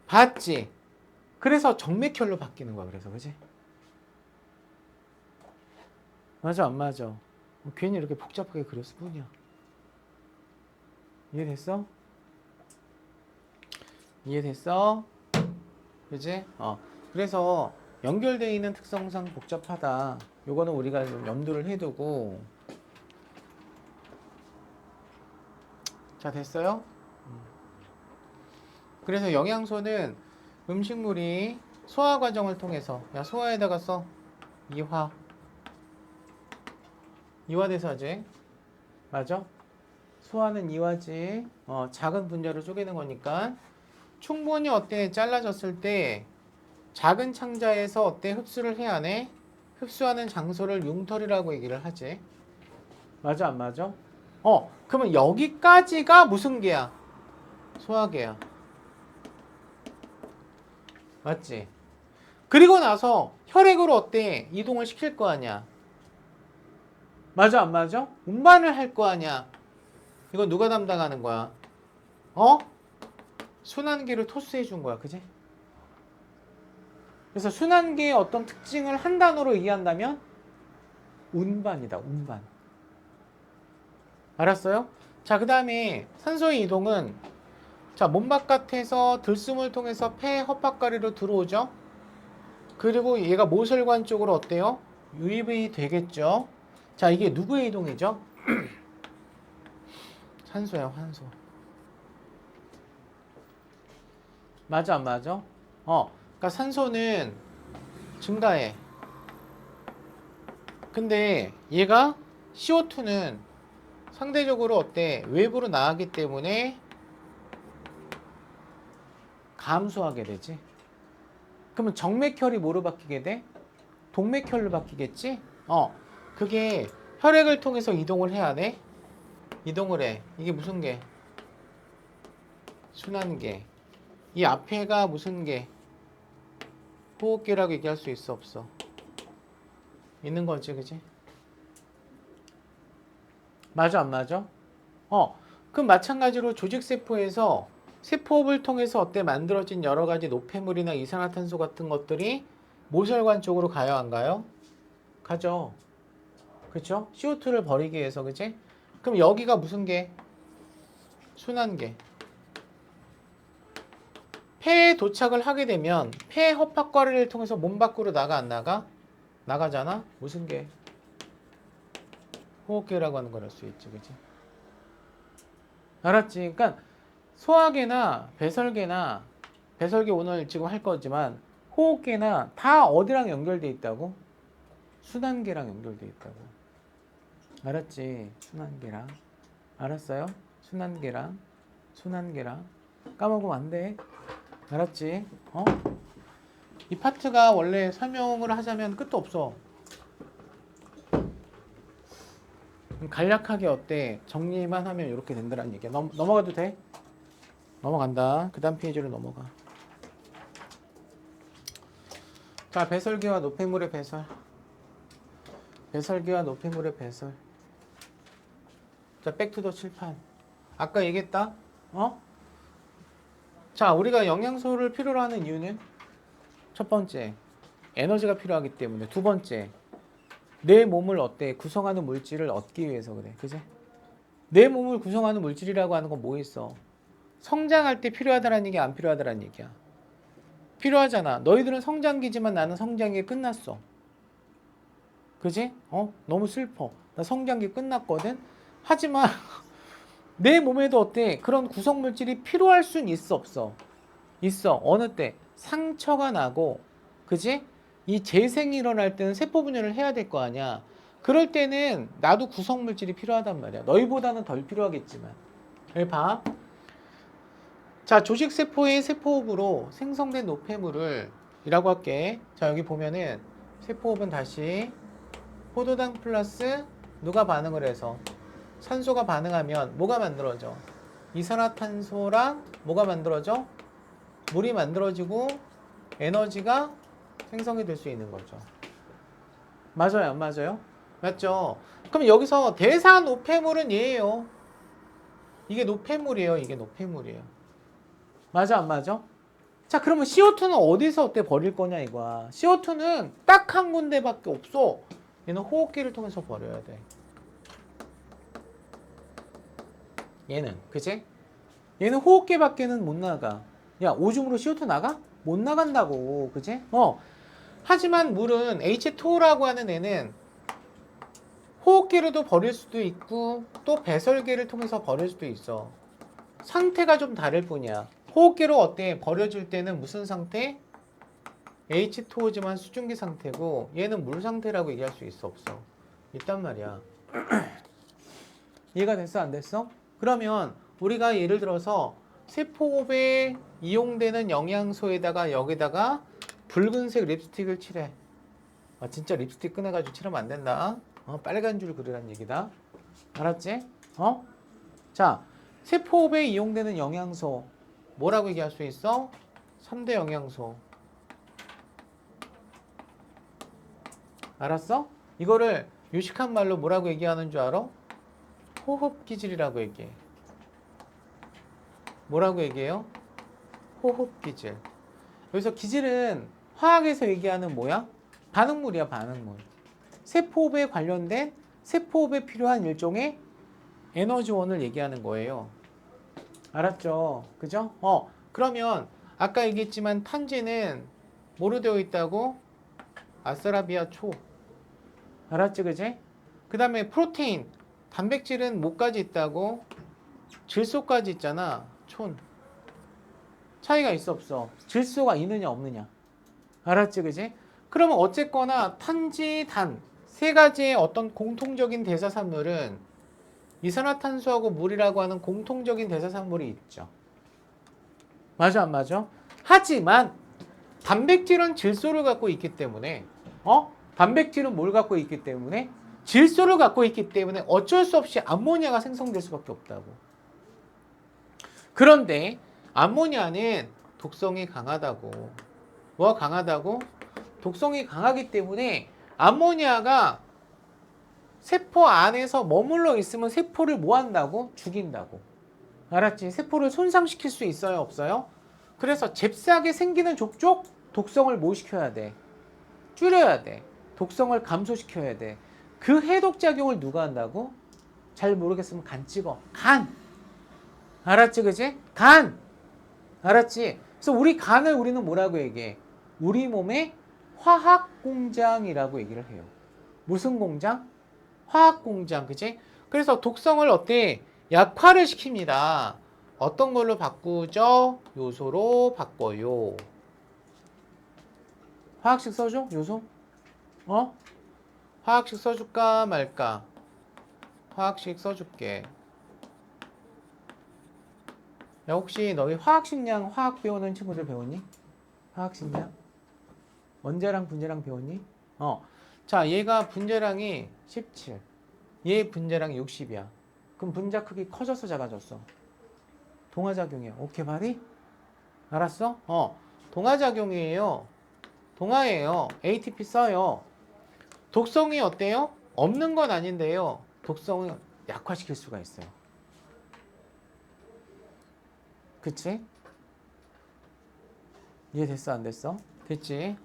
받지. 그래서 정맥혈로 바뀌는 거야, 그래서, 그지? 맞아, 안 맞아? 괜히 이렇게 복잡하게 그렸을 뿐이야. 이해됐어? 이해됐어? 그지? 그래서 연결되어 있는 특성상 복잡하다. 요거는 우리가 좀 염두를 해두고. 자, 됐어요? 그래서 영양소는 음식물이 소화 과정을 통해서, 야, 소화에다가 써. 이화대사지. 맞아? 소화는 이화지. 작은 분자로 쪼개는 거니까. 충분히 어때? 잘라졌을 때 작은 창자에서 어때? 흡수를 해야 하네? 흡수하는 장소를 융털이라고 얘기를 하지. 맞아, 안 맞아? 그러면 여기까지가 무슨 개야? 소화계야. 맞지? 그리고 나서 혈액으로 어때? 이동을 시킬 거 아니야. 맞아, 안 맞아? 운반을 할 거 아니야. 이거 누가 담당하는 거야? 순환계를 토스해 준 거야. 그지? 그래서 순환계의 어떤 특징을 한 단어로 이해한다면 운반이다. 운반. 알았어요? 자, 그 다음에 산소의 이동은 자, 몸 바깥에서 들숨을 통해서 폐 헛박가리로 들어오죠. 그리고 얘가 모혈관 쪽으로 어때요? 유입이 되겠죠. 자, 이게 누구의 이동이죠? 산소야, 산소. 맞아, 안 맞아? 그러니까 산소는 증가해. 근데 얘가 CO2는 상대적으로 어때? 외부로 나가기 때문에 감소하게 되지. 그러면 정맥혈이 뭐로 바뀌게 돼? 동맥혈로 바뀌겠지? 그게 혈액을 통해서 이동을 해야 돼. 이동을 해. 이게 무슨 계? 순환계. 이 앞에가 무슨 계? 호흡계라고 얘기할 수 있어, 없어? 있는 거지, 그지? 맞아, 안 맞아? 그럼 마찬가지로 조직세포에서 세포흡을 통해서 어때 만들어진 여러 가지 노폐물이나 이산화탄소 같은 것들이 모혈관 쪽으로 가요, 안 가요? 가죠. 그쵸? CO2를 버리기 위해서, 그치? 그럼 여기가 무슨 계? 순환계. 폐에 도착을 하게 되면 폐 헛박과리를 통해서 몸 밖으로 나가, 안 나가? 나가잖아? 무슨 계? 호흡계라고 하는 걸 알 수 있지, 그치? 알았지? 그러니까 소화계나 배설계 오늘 지금 할 거지만 호흡계나 다 어디랑 연결돼 있다고? 순환계랑 연결돼 있다고. 알았지? 순환계랑. 알았어요? 순환계랑 까먹으면 안 돼. 알았지? 이 파트가 원래 설명을 하자면 끝도 없어. 간략하게 어때? 정리만 하면 이렇게 된다는 얘기야. 넘어가도 돼? 넘어간다. 그 다음 페이지로 넘어가. 자, 배설계와 노폐물의 배설. 배설계와 노폐물의 배설. 자, 백투더 칠판. 아까 얘기했다. 자, 우리가 영양소를 필요로 하는 이유는 첫 번째, 에너지가 필요하기 때문에. 두 번째, 내 몸을 어때? 구성하는 물질을 얻기 위해서 그래. 그지? 내 몸을 구성하는 물질이라고 하는 건 뭐 있어? 성장할 때 필요하다는 얘기, 안 필요하다는 얘기야. 필요하잖아. 너희들은 성장기지만 나는 성장기 끝났어. 그지? 너무 슬퍼. 나 성장기 끝났거든? 하지만 내 몸에도 어때? 그런 구성물질이 필요할 순 있어, 없어? 있어. 어느 때? 상처가 나고, 그지? 이 재생이 일어날 때는 세포 분열을 해야 될 거 아니야. 그럴 때는 나도 구성물질이 필요하단 말이야. 너희보다는 덜 필요하겠지만. 여기 봐. 자, 조직세포의 세포흡으로 생성된 노폐물을 이라고 할게. 자, 여기 보면은 세포호흡은 다시 포도당 플러스 누가 반응을 해서 산소가 반응하면 뭐가 만들어져? 이산화탄소랑 뭐가 만들어져? 물이 만들어지고 에너지가 생성이 될 수 있는 거죠. 맞아요, 안 맞아요? 맞죠? 그럼 여기서 대사노폐물은 얘예요. 이게 노폐물이에요. 이게 노폐물이에요. 맞아, 안 맞아? 자, 그러면 CO2는 어디서 어때 버릴 거냐 이거야. CO2는 딱 한 군데밖에 없어. 얘는 호흡기를 통해서 버려야 돼. 얘는, 그치? 얘는 호흡기밖에는 못 나가. 야, 오줌으로 CO2 나가? 못 나간다고, 그치? 하지만 물은 H2O라고 하는 애는 호흡기로도 버릴 수도 있고 또 배설기를 통해서 버릴 수도 있어. 상태가 좀 다를 뿐이야. 호흡기로 어때? 버려질 때는 무슨 상태? H2O지만 수증기 상태고 얘는 물 상태라고 얘기할 수 있어 없어? 있단 말이야. 이해가 됐어 안 됐어? 그러면 우리가 예를 들어서 세포호흡에 이용되는 영양소에다가 여기다가 붉은색 립스틱을 칠해. 아, 진짜 립스틱 꺼내가지고 칠하면 안 된다. 빨간 줄 그리란 얘기다. 알았지? 자, 세포호흡에 이용되는 영양소 뭐라고 얘기할 수 있어? 3대 영양소. 알았어? 이거를 유식한 말로 뭐라고 얘기하는 줄 알아? 호흡기질이라고 얘기해. 뭐라고 얘기해요? 호흡기질. 여기서 기질은 화학에서 얘기하는 뭐야? 반응물이야, 반응물. 세포호흡에 관련된 세포호흡에 필요한 일종의 에너지원을 얘기하는 거예요. 알았죠? 그죠? 그러면 아까 얘기했지만 탄제는 뭐로 되어 있다고? 아스라비아 초. 알았지, 그지? 그 다음에 프로테인, 단백질은 뭐까지 있다고? 질소까지 있잖아. 촌. 차이가 있어 없어? 질소가 있느냐 없느냐. 알았지, 그지? 그러면 어쨌거나 탄지, 단 세 가지의 어떤 공통적인 대사산물은 이산화탄소하고 물이라고 하는 공통적인 대사산물이 있죠. 맞아 안 맞아? 하지만 단백질은 질소를 갖고 있기 때문에 단백질은 뭘 갖고 있기 때문에 질소를 갖고 있기 때문에 어쩔 수 없이 암모니아가 생성될 수밖에 없다고. 그런데 암모니아는 독성이 강하다고. 뭐가 강하다고? 독성이 강하기 때문에 암모니아가 세포 안에서 머물러 있으면 세포를 뭐 한다고? 죽인다고. 알았지? 세포를 손상시킬 수 있어요? 없어요? 그래서 잽싸게 생기는 족족 독성을 뭐 시켜야 돼? 줄여야 돼. 독성을 감소시켜야 돼. 그 해독작용을 누가 한다고? 잘 모르겠으면 간 찍어. 간! 알았지, 그지? 간! 알았지? 그래서 우리 간을 우리는 뭐라고 얘기해? 우리 몸의 화학공장이라고 얘기를 해요. 무슨 공장? 화학공장, 그지? 그래서 독성을 어때? 약화를 시킵니다. 어떤 걸로 바꾸죠? 요소로 바꿔요. 화학식 써줘? 요소? 화학식 써줄까 말까? 화학식 써줄게. 야, 혹시 너희 화학식량 화학 배우는 친구들 배웠니? 화학식량? 원자랑 분자랑 배웠니? 자, 얘가 분자량이 17. 얘 분자량이 60이야. 그럼 분자 크기 커져서 작아졌어. 동화작용이야. 오케이, 바리? 알았어? 동화작용이에요. 동화예요. ATP 써요. 독성이 어때요? 없는 건 아닌데요. 독성을 약화시킬 수가 있어요. 그치? 이해됐어? 안 됐어? 됐지?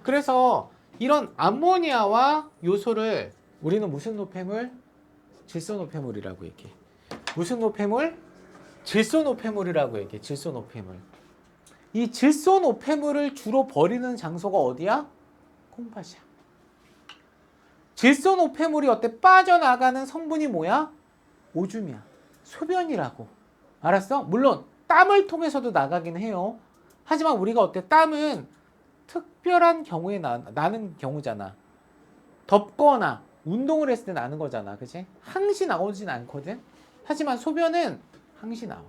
그래서 이런 암모니아와 요소를 우리는 무슨 노폐물? 질소노폐물이라고 얘기해. 무슨 노폐물? 질소노폐물이라고 얘기해. 질소노폐물. 이 질소노폐물을 주로 버리는 장소가 어디야? 콩팥이야. 질소노폐물이 어때? 빠져나가는 성분이 뭐야? 오줌이야. 소변이라고. 알았어? 물론 땀을 통해서도 나가긴 해요. 하지만 우리가 어때? 땀은 특별한 경우에 나는 경우잖아. 덥거나 운동을 했을 때 나는 거잖아. 그치? 항시 나오진 않거든. 하지만 소변은 항시 나와.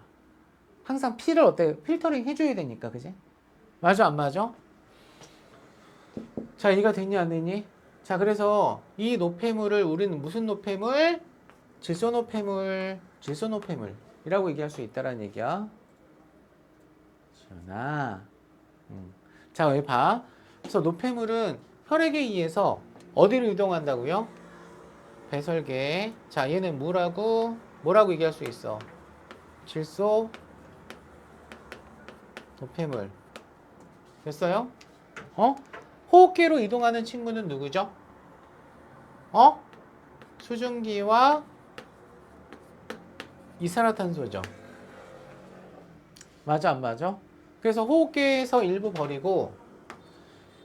항상 피를 어때? 필터링 해줘야 되니까. 그치? 맞아 안 맞아? 자, 이해가 됐니 안 됐니? 자, 그래서 이 노폐물을 우리는 무슨 노폐물? 질소노폐물이라고 얘기할 수 있다라는 얘기야. 지연아. 자, 여기 봐. 그래서 노폐물은 혈액에 의해서 어디로 이동한다고요? 배설계. 자, 얘는 뭐라고 얘기할 수 있어? 질소 노폐물. 됐어요? 호흡기로 이동하는 친구는 누구죠? 수증기와 이산화탄소죠. 맞아 안 맞아? 그래서 호흡기에서 일부 버리고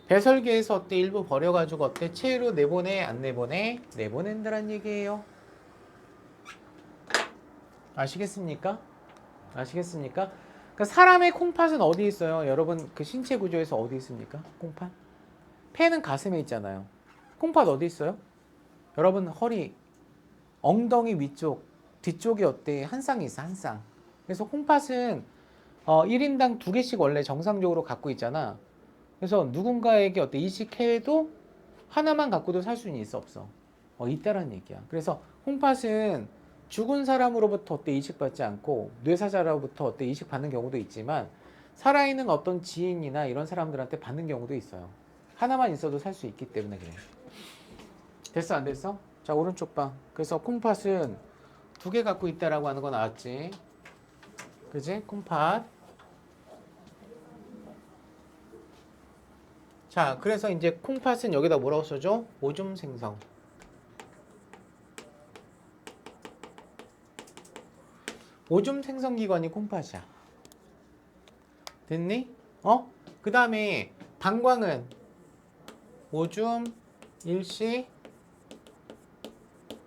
배설계에서 어때 일부 버려가지고 어때 체외로 내보내 안 내보내? 내보낸다란 얘기예요. 아시겠습니까? 아시겠습니까? 그러니까 사람의 콩팥은 어디 있어요? 여러분 그 신체 구조에서 어디 있습니까? 콩팥? 폐는 가슴에 있잖아요. 콩팥 어디 있어요? 여러분 허리, 엉덩이 위쪽, 뒤쪽이 어때? 한 쌍이 있어, 한 쌍. 그래서 콩팥은 1인당 2개씩 원래 정상적으로 갖고 있잖아. 그래서 누군가에게 어때? 이식해도 하나만 갖고도 살 수는 있어, 없어? 있다라는 얘기야. 그래서 콩팥은 죽은 사람으로부터 어때? 이식받지 않고 뇌사자로부터 어때? 이식받는 경우도 있지만 살아있는 어떤 지인이나 이런 사람들한테 받는 경우도 있어요. 하나만 있어도 살 수 있기 때문에 그래. 됐어 안 됐어? 자, 오른쪽 방. 그래서 콩팥은 2개 갖고 있다라고 하는 거 나왔지. 그지? 콩팥. 자, 그래서 이제 콩팥은 여기다 뭐라고 써줘? 오줌 생성. 오줌 생성 기관이 콩팥이야. 됐니? 그 다음에 방광은 오줌 일시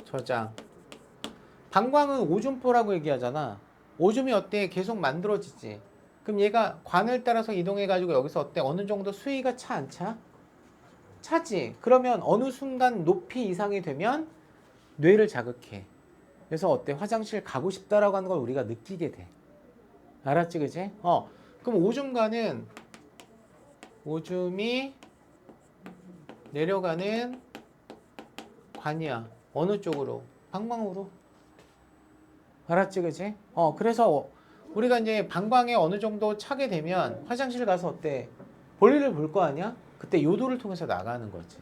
저장. 방광은 오줌포라고 얘기하잖아. 오줌이 어때? 계속 만들어지지. 그럼 얘가 관을 따라서 이동해가지고 여기서 어때? 어느 정도 수위가 차 안 차? 차지. 그러면 어느 순간 높이 이상이 되면 뇌를 자극해. 그래서 어때? 화장실 가고 싶다라고 하는 걸 우리가 느끼게 돼. 알았지, 그지? 그럼 오줌관은 오줌이 내려가는 관이야. 어느 쪽으로? 방광으로. 알았지, 그지? 그래서 우리가 이제 방광에 어느 정도 차게 되면 화장실 가서 어때? 볼일을 볼 거 아니야? 그때 요도를 통해서 나가는 거지.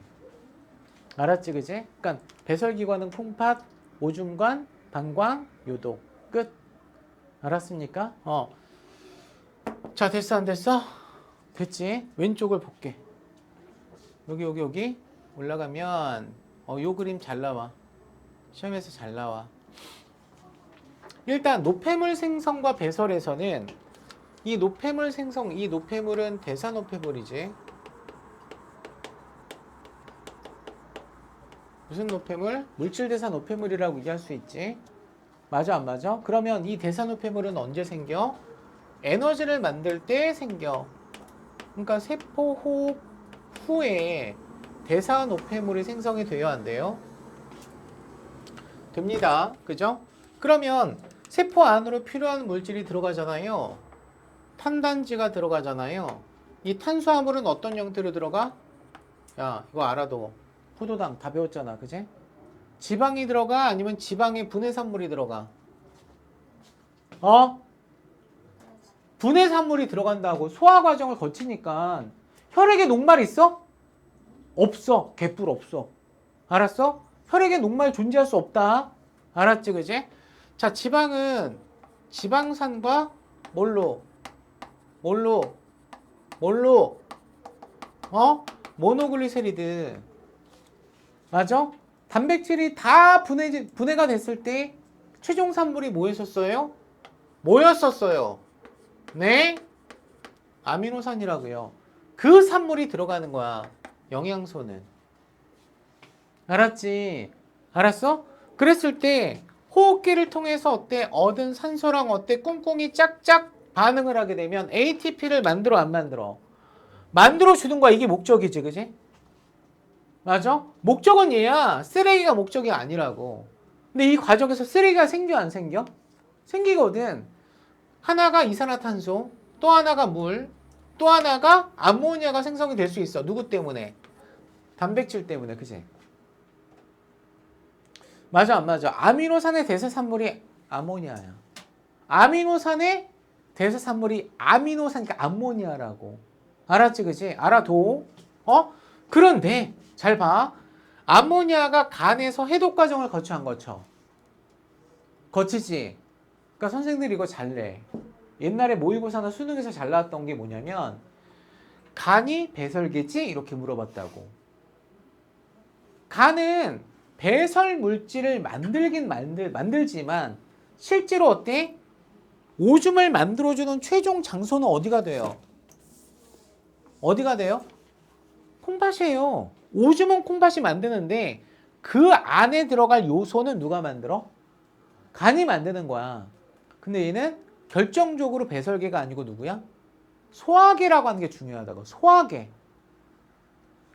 알았지, 그지? 그러니까 배설기관은 콩팥, 오줌관, 방광, 요도. 끝. 알았습니까? 자, 됐어 안 됐어? 됐지? 왼쪽을 볼게. 여기 올라가면 요 그림 잘 나와. 시험에서 잘 나와. 일단 노폐물 생성과 배설에서는 이 노폐물 생성, 이 노폐물은 대사노폐물이지. 무슨 노폐물? 물질 대사 노폐물이라고 얘기할 수 있지. 맞아 안 맞아? 그러면 이 대사 노폐물은 언제 생겨? 에너지를 만들 때 생겨. 그러니까 세포 호흡 후에 대사 노폐물이 생성이 돼야 한대요. 됩니다. 그죠? 그러면 세포 안으로 필요한 물질이 들어가잖아요. 탄단지가 들어가잖아요. 이 탄수화물은 어떤 형태로 들어가? 야, 이거 알아도. 포도당 다 배웠잖아. 그지? 지방이 들어가? 아니면 지방에 분해산물이 들어가? 분해산물이 들어간다고. 소화 과정을 거치니까 혈액에 녹말 있어? 없어. 개뿔 없어. 알았어? 혈액에 녹말 존재할 수 없다. 알았지, 그지? 자, 지방은 지방산과 뭘로? 모노글리세리드. 맞아? 단백질이 다 분해가 됐을 때 최종 산물이 뭐였었어요? 뭐였었어요? 네? 아미노산이라고요. 그 산물이 들어가는 거야. 영양소는. 알았지? 알았어? 그랬을 때 호흡기를 통해서 어때? 얻은 산소랑 어때? 꿍꿍이 짝짝 반응을 하게 되면 ATP를 만들어 안 만들어? 만들어 주는 거야. 이게 목적이지, 그지? 맞아? 목적은 얘야. 쓰레기가 목적이 아니라고. 근데 이 과정에서 쓰레기가 생겨 안 생겨? 생기거든. 하나가 이산화탄소, 또 하나가 물, 또 하나가 암모니아가 생성이 될 수 있어. 누구 때문에? 단백질 때문에. 그지? 맞아 안 맞아? 아미노산의 대사산물이 아모니아야. 아미노산의 대사산물이 아미노산이니까 암모니아라고. 알았지 그지? 알아도. 그런데 잘 봐. 암모니아가 간에서 해독 과정을 거쳐 안 거쳐? 거치지. 그러니까 선생님들이 이거 잘 내. 옛날에 모의고사나 수능에서 잘 나왔던 게 뭐냐면 간이 배설계지? 이렇게 물어봤다고. 간은 배설 물질을 만들긴 만들지만 실제로 어때? 오줌을 만들어주는 최종 장소는 어디가 돼요? 어디가 돼요? 콩팥이에요. 오줌은 콩팥이 만드는데 그 안에 들어갈 요소는 누가 만들어? 간이 만드는 거야. 근데 얘는 결정적으로 배설계가 아니고 누구야? 소화계라고 하는 게 중요하다고. 소화계.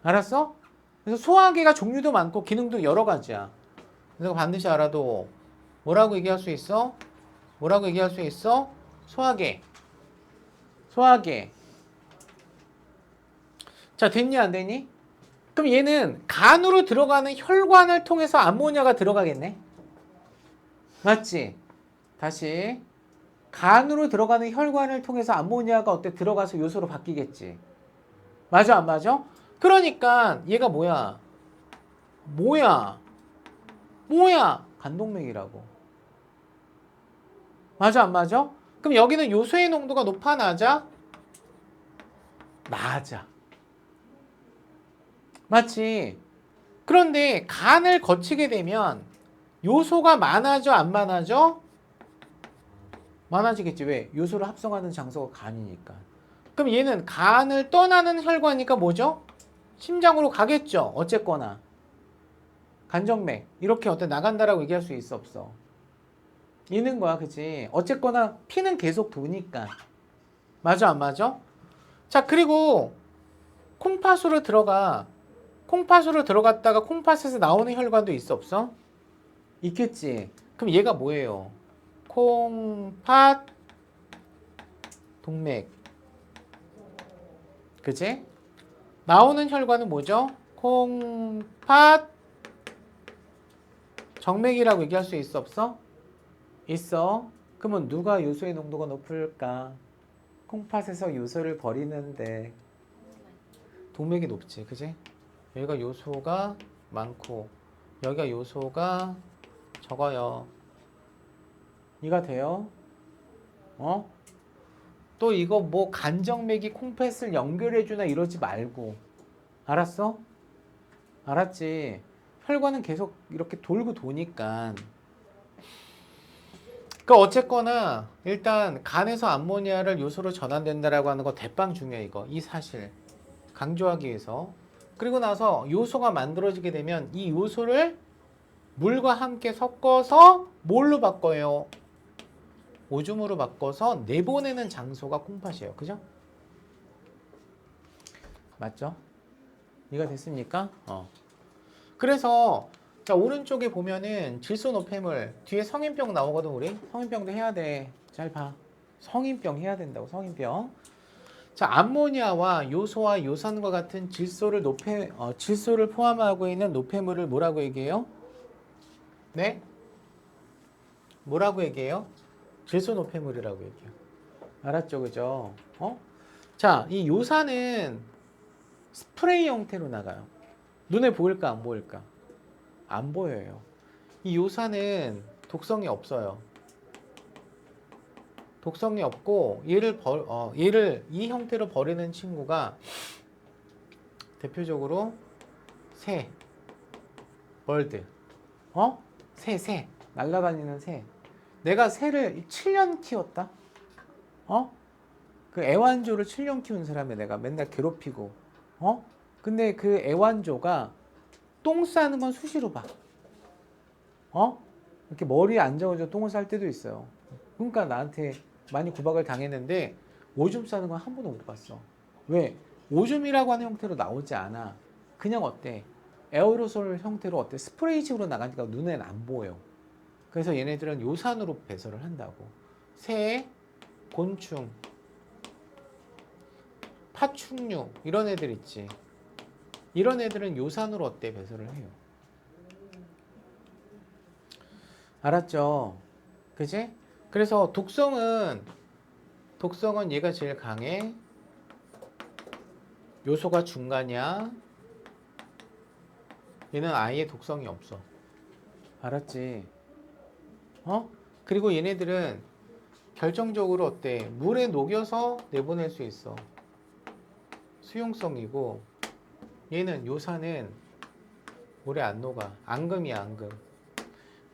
알았어? 그래서 소화계가 종류도 많고 기능도 여러 가지야. 그래서 반드시 알아도 뭐라고 얘기할 수 있어? 뭐라고 얘기할 수 있어? 소화계. 소화계. 자, 됐니 안 됐니? 그럼 얘는 간으로 들어가는 혈관을 통해서 암모니아가 들어가겠네. 맞지? 다시. 간으로 들어가는 혈관을 통해서 암모니아가 어때? 들어가서 요소로 바뀌겠지. 맞아 안 맞아? 그러니까 얘가 뭐야? 뭐야? 간동맥이라고. 맞아 안 맞아? 그럼 여기는 요소의 농도가 높아 낮아? 낮아. 맞지? 그런데 간을 거치게 되면 요소가 많아져 안 많아져? 많아지겠지. 왜? 요소를 합성하는 장소가 간이니까. 그럼 얘는 간을 떠나는 혈관이니까 뭐죠? 심장으로 가겠죠. 어쨌거나. 간정맥. 이렇게 어때 나간다라고 얘기할 수 있어 없어? 있는 거야. 그치? 어쨌거나 피는 계속 도니까. 맞아 안 맞아? 자 그리고 콩팥으로 들어가. 콩팥으로 들어갔다가 콩팥에서 나오는 혈관도 있어 없어? 있겠지. 그럼 얘가 뭐예요? 콩팥 동맥. 그치? 나오는 혈관은 뭐죠? 콩팥 정맥이라고 얘기할 수 있어 없어? 있어. 그러면 누가 요소의 농도가 높을까? 콩팥에서 요소를 버리는데 동맥이 높지. 그치? 여기가 요소가 많고 여기가 요소가 적어요. 이가 돼요? 또 이거 뭐 간정맥이 콩팥을 연결해주나 이러지 말고. 알았어? 알았지? 혈관은 계속 이렇게 돌고 도니까. 그러니까 어쨌거나 일단 간에서 암모니아를 요소로 전환된다라고 하는 거 대빵 중요해 이거. 이 사실 강조하기 위해서. 그리고 나서 요소가 만들어지게 되면 이 요소를 물과 함께 섞어서 뭘로 바꿔요? 오줌으로 바꿔서 내보내는 장소가 콩팥이에요. 그죠? 맞죠? 이해가 됐습니까? 그래서 자 오른쪽에 보면은 질소노폐물 뒤에 성인병 나오거든 우리. 성인병도 해야 돼. 잘 봐. 성인병 해야 된다고. 성인병. 자 암모니아와 요소와 요산과 같은 질소를 포함하고 있는 노폐물을 뭐라고 얘기해요? 네? 뭐라고 얘기해요? 질소노폐물이라고 얘기해요. 알았죠, 그죠? 자, 이 요산은 스프레이 형태로 나가요. 눈에 보일까 안 보일까? 안 보여요. 이 요산은 독성이 없어요. 독성이 없고 얘를 이 형태로 버리는 친구가 대표적으로 새, 벌드, 새, 날아다니는 새. 내가 새를 7년 키웠다. 그 애완조를 7년 키운 사람이 내가 맨날 괴롭히고. 근데 그 애완조가 똥 싸는 건 수시로 봐. 이렇게 머리에 앉아가지고 똥을 쌀 때도 있어요. 그러니까 나한테 많이 구박을 당했는데 오줌 싸는 건 한 번도 못 봤어. 왜? 오줌이라고 하는 형태로 나오지 않아. 그냥 어때? 에어로솔 형태로 어때? 스프레이식으로 나가니까 눈에는 안 보여. 그래서 얘네들은 요산으로 배설을 한다고. 새, 곤충, 파충류 이런 애들 있지. 이런 애들은 요산으로 어때? 배설을 해요. 알았죠? 그지? 그래서 독성은 얘가 제일 강해. 요소가 중간이야. 얘는 아예 독성이 없어. 알았지? 그리고 얘네들은 결정적으로 어때? 물에 녹여서 내보낼 수 있어. 수용성이고, 얘는 요산은 물에 안 녹아. 앙금이야, 앙금.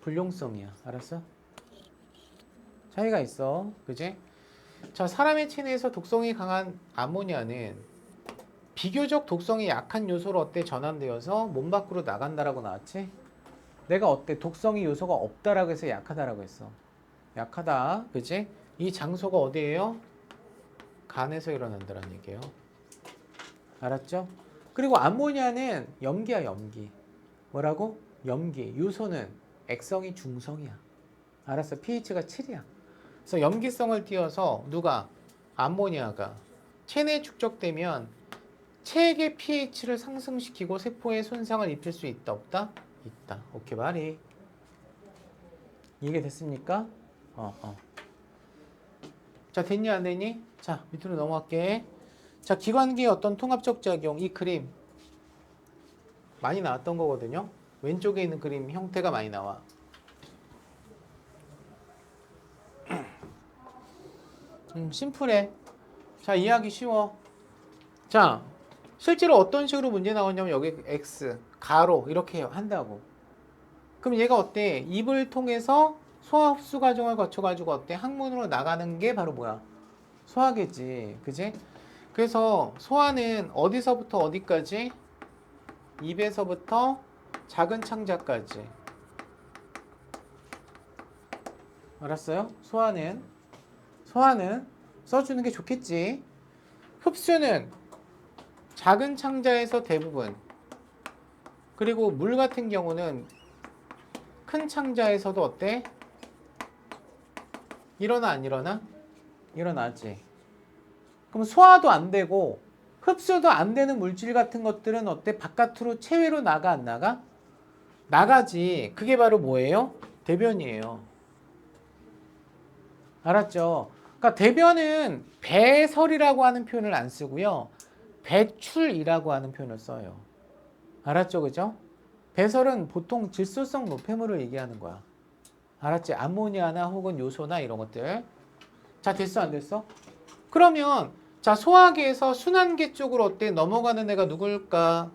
불용성이야. 알았어? 차이가 있어. 그지? 자, 사람의 체내에서 독성이 강한 아모니아는 비교적 독성이 약한 요소로 어때? 전환되어서 몸 밖으로 나간다라고 나왔지? 내가 어때? 독성이 요소가 없다라고 해서 약하다라고 했어. 약하다. 그지? 이 장소가 어디예요? 간에서 일어난다는 얘기예요. 알았죠? 그리고 암모니아는 염기야, 염기. 뭐라고? 염기. 요소는 액성이 중성이야. 알았어? pH가 7이야. 그래서 염기성을 띄어서 누가? 암모니아가 체내에 축적되면 체액의 pH를 상승시키고 세포에 손상을 입힐 수 있다, 없다? 있다. 오케이, 말이. 이게 됐습니까? 자, 됐니, 안 됐니? 자, 밑으로 넘어갈게. 자, 기관기의 어떤 통합적 작용, 이 그림 많이 나왔던 거거든요. 왼쪽에 있는 그림 형태가 많이 나와. 심플해. 자, 이해하기 쉬워. 자, 실제로 어떤 식으로 문제 나오냐면 여기 X, 가로 이렇게 한다고. 그럼 얘가 어때? 입을 통해서 소화 흡수 과정을 거쳐가지고 어때? 항문으로 나가는 게 바로 뭐야? 소화계지. 그지? 그래서 소화는 어디서부터 어디까지? 입에서부터 작은 창자까지. 알았어요? 소화는 써주는 게 좋겠지. 흡수는 작은 창자에서 대부분. 그리고 물 같은 경우는 큰 창자에서도 어때? 일어나 안 일어나? 일어나지. 그럼 소화도 안 되고 흡수도 안 되는 물질 같은 것들은 어때? 바깥으로 체외로 나가 안 나가? 나가지. 그게 바로 뭐예요? 대변이에요. 알았죠? 그러니까 대변은 배설이라고 하는 표현을 안 쓰고요. 배출이라고 하는 표현을 써요. 알았죠? 그죠? 배설은 보통 질소성 노폐물을 얘기하는 거야. 알았지? 암모니아나 혹은 요소나 이런 것들. 자, 됐어? 안 됐어? 그러면 자, 소화계에서 순환계 쪽으로 어때? 넘어가는 애가 누굴까?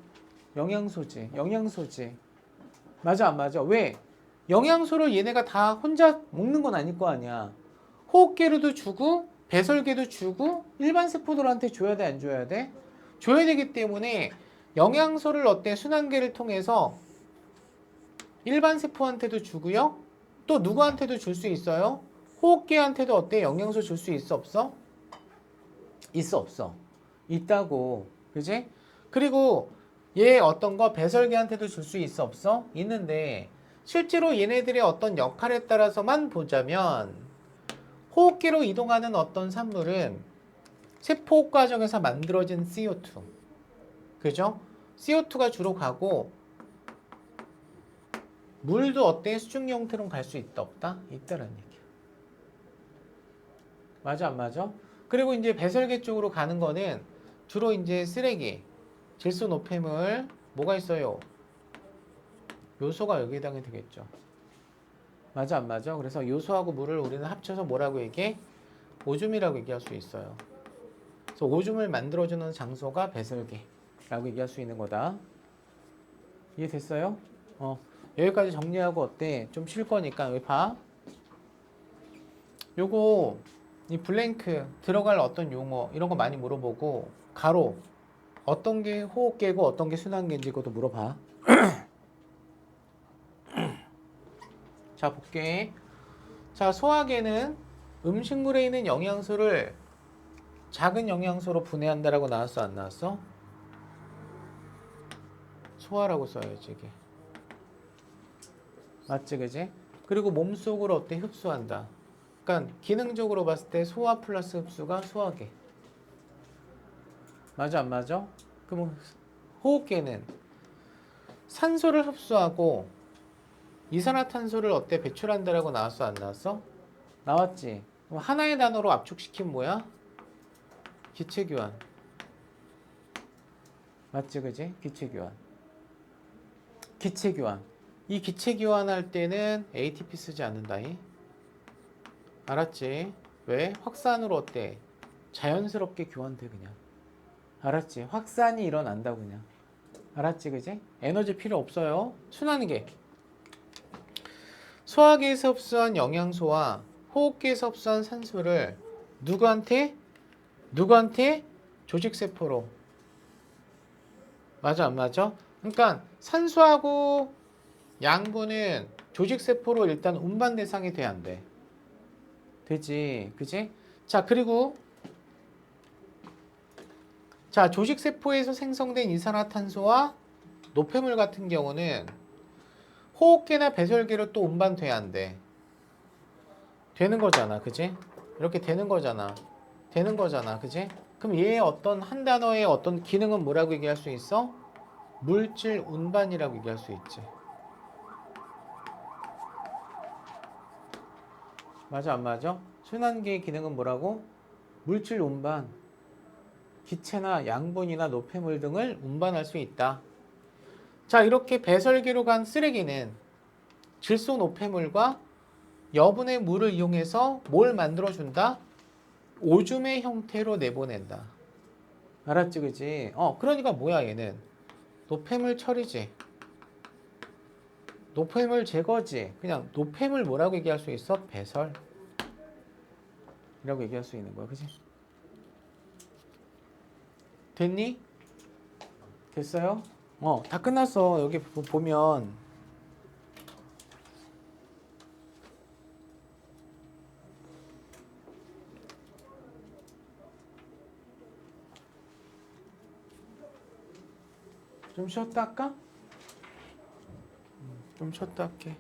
영양소지. 영양소지. 맞아, 안 맞아? 왜? 영양소를 얘네가 다 혼자 먹는 건 아닐 거 아니야. 호흡계로도 주고 배설계도 주고 일반 세포들한테 줘야 돼, 안 줘야 돼? 줘야 되기 때문에 영양소를 어때? 순환계를 통해서 일반 세포한테도 주고요. 또 누구한테도 줄 수 있어요? 호흡기한테도 어때? 영양소 줄 수 있어, 없어? 있어, 없어? 있다고. 그지? 그리고 얘 어떤 거 배설계한테도 줄 수 있어, 없어? 있는데 실제로 얘네들의 어떤 역할에 따라서만 보자면 호흡기로 이동하는 어떤 산물은 세포 과정에서 만들어진 CO2. 그죠? CO2가 주로 가고 물도 어때? 수증기 형태로 갈 수 있다, 없다? 있다라는 얘기야. 맞아, 안 맞아? 그리고 이제 배설계 쪽으로 가는 거는 주로 이제 쓰레기, 질소 노폐물, 뭐가 있어요? 요소가 여기에 해당이 되겠죠. 맞아, 안 맞아? 그래서 요소하고 물을 우리는 합쳐서 뭐라고 얘기해? 오줌이라고 얘기할 수 있어요. 그래서 오줌을 만들어주는 장소가 배설계라고 얘기할 수 있는 거다. 이해됐어요? 여기까지 정리하고 어때? 좀 쉴 거니까 여기 봐. 요거 이 블랭크 들어갈 어떤 용어 이런 거 많이 물어보고 가로 어떤 게 호흡계고 어떤 게 순환계인지 그것도 물어봐. 자, 볼게. 자, 소화계는 음식물에 있는 영양소를 작은 영양소로 분해한다라고 나왔어, 안 나왔어? 소화라고 써야지 이게. 맞지, 그지? 그리고 몸속으로 어때? 흡수한다. 그러니까 기능적으로 봤을 때 소화 플러스 흡수가 소화계. 맞아 안 맞아? 그럼 호흡기는 산소를 흡수하고 이산화탄소를 어때 배출한다라고 나왔어 안 나왔어? 나왔지. 그럼 하나의 단어로 압축시킨 뭐야? 기체교환. 맞지 그지? 기체교환. 기체교환. 이 기체교환할 때는 ATP 쓰지 않는다이. 알았지? 왜? 확산으로 어때? 자연스럽게 교환돼 그냥. 알았지? 확산이 일어난다고 그냥. 알았지 그지? 에너지 필요 없어요. 순환계. 소화기에서 흡수한 영양소와 호흡기에서 흡수한 산소를 누구한테? 조직세포로. 맞아 안 맞아? 그러니까 산소하고 양분은 조직세포로 일단 운반 대상이 돼야 안 돼. 되지 그지? 자 그리고 자 조직세포에서 생성된 이산화탄소와 노폐물 같은 경우는 호흡기나 배설기로 또 운반돼야 안 돼. 되는 거잖아 그지? 이렇게 되는 거잖아. 그지? 그럼 얘의 어떤 한 단어의 어떤 기능은 뭐라고 얘기할 수 있어? 물질 운반이라고 얘기할 수 있지. 맞아 안 맞아? 순환기의 기능은 뭐라고? 물질 운반. 기체나 양분이나 노폐물 등을 운반할 수 있다. 자 이렇게 배설기로 간 쓰레기는 질소 노폐물과 여분의 물을 이용해서 뭘 만들어준다? 오줌의 형태로 내보낸다. 알았지 그지? 그러니까 뭐야 얘는? 노폐물 처리지. 노폐물 제거지. 그냥 노폐물 뭐라고 얘기할 수 있어? 배설. 이라고 얘기할 수 있는 거야. 그지? 됐니? 됐어요? 다 끝났어. 여기 보면 좀 쉬었다 할까? 좀 쉬었다 할게.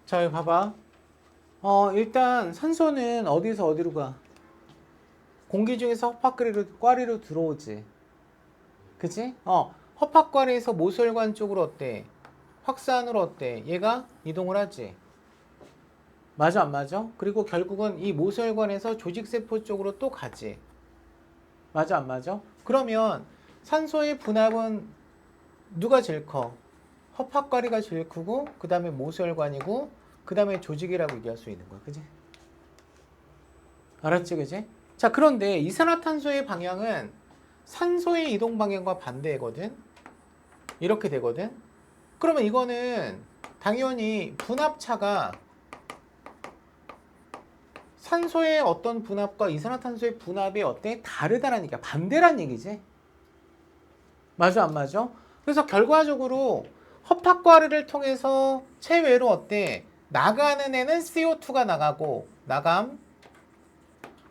자, 여기 봐봐. 일단 산소는 어디서 어디로 가? 공기 중에서 흡합과리로 들어오지. 그치? 흡합과리에서 모세혈관 쪽으로 어때? 확산으로 어때? 얘가 이동을 하지. 맞아, 안 맞아? 그리고 결국은 이 모세혈관에서 조직세포 쪽으로 또 가지. 맞아, 안 맞아? 그러면 산소의 분압은 누가 제일 커? 흡합과리가 제일 크고, 그 다음에 모세혈관이고, 그 다음에 조직이라고 얘기할 수 있는 거야. 그지? 알았지, 그지? 자, 그런데 이산화탄소의 방향은 산소의 이동 방향과 반대거든? 이렇게 되거든? 그러면 이거는 당연히 분압차가 산소의 어떤 분압과 이산화탄소의 분압이 어때? 다르다는 얘기야. 반대란 얘기지. 맞아, 안 맞아? 그래서 결과적으로 흡합과리를 통해서 체외로 어때? 나가는 애는 CO2가 나가고, 나감.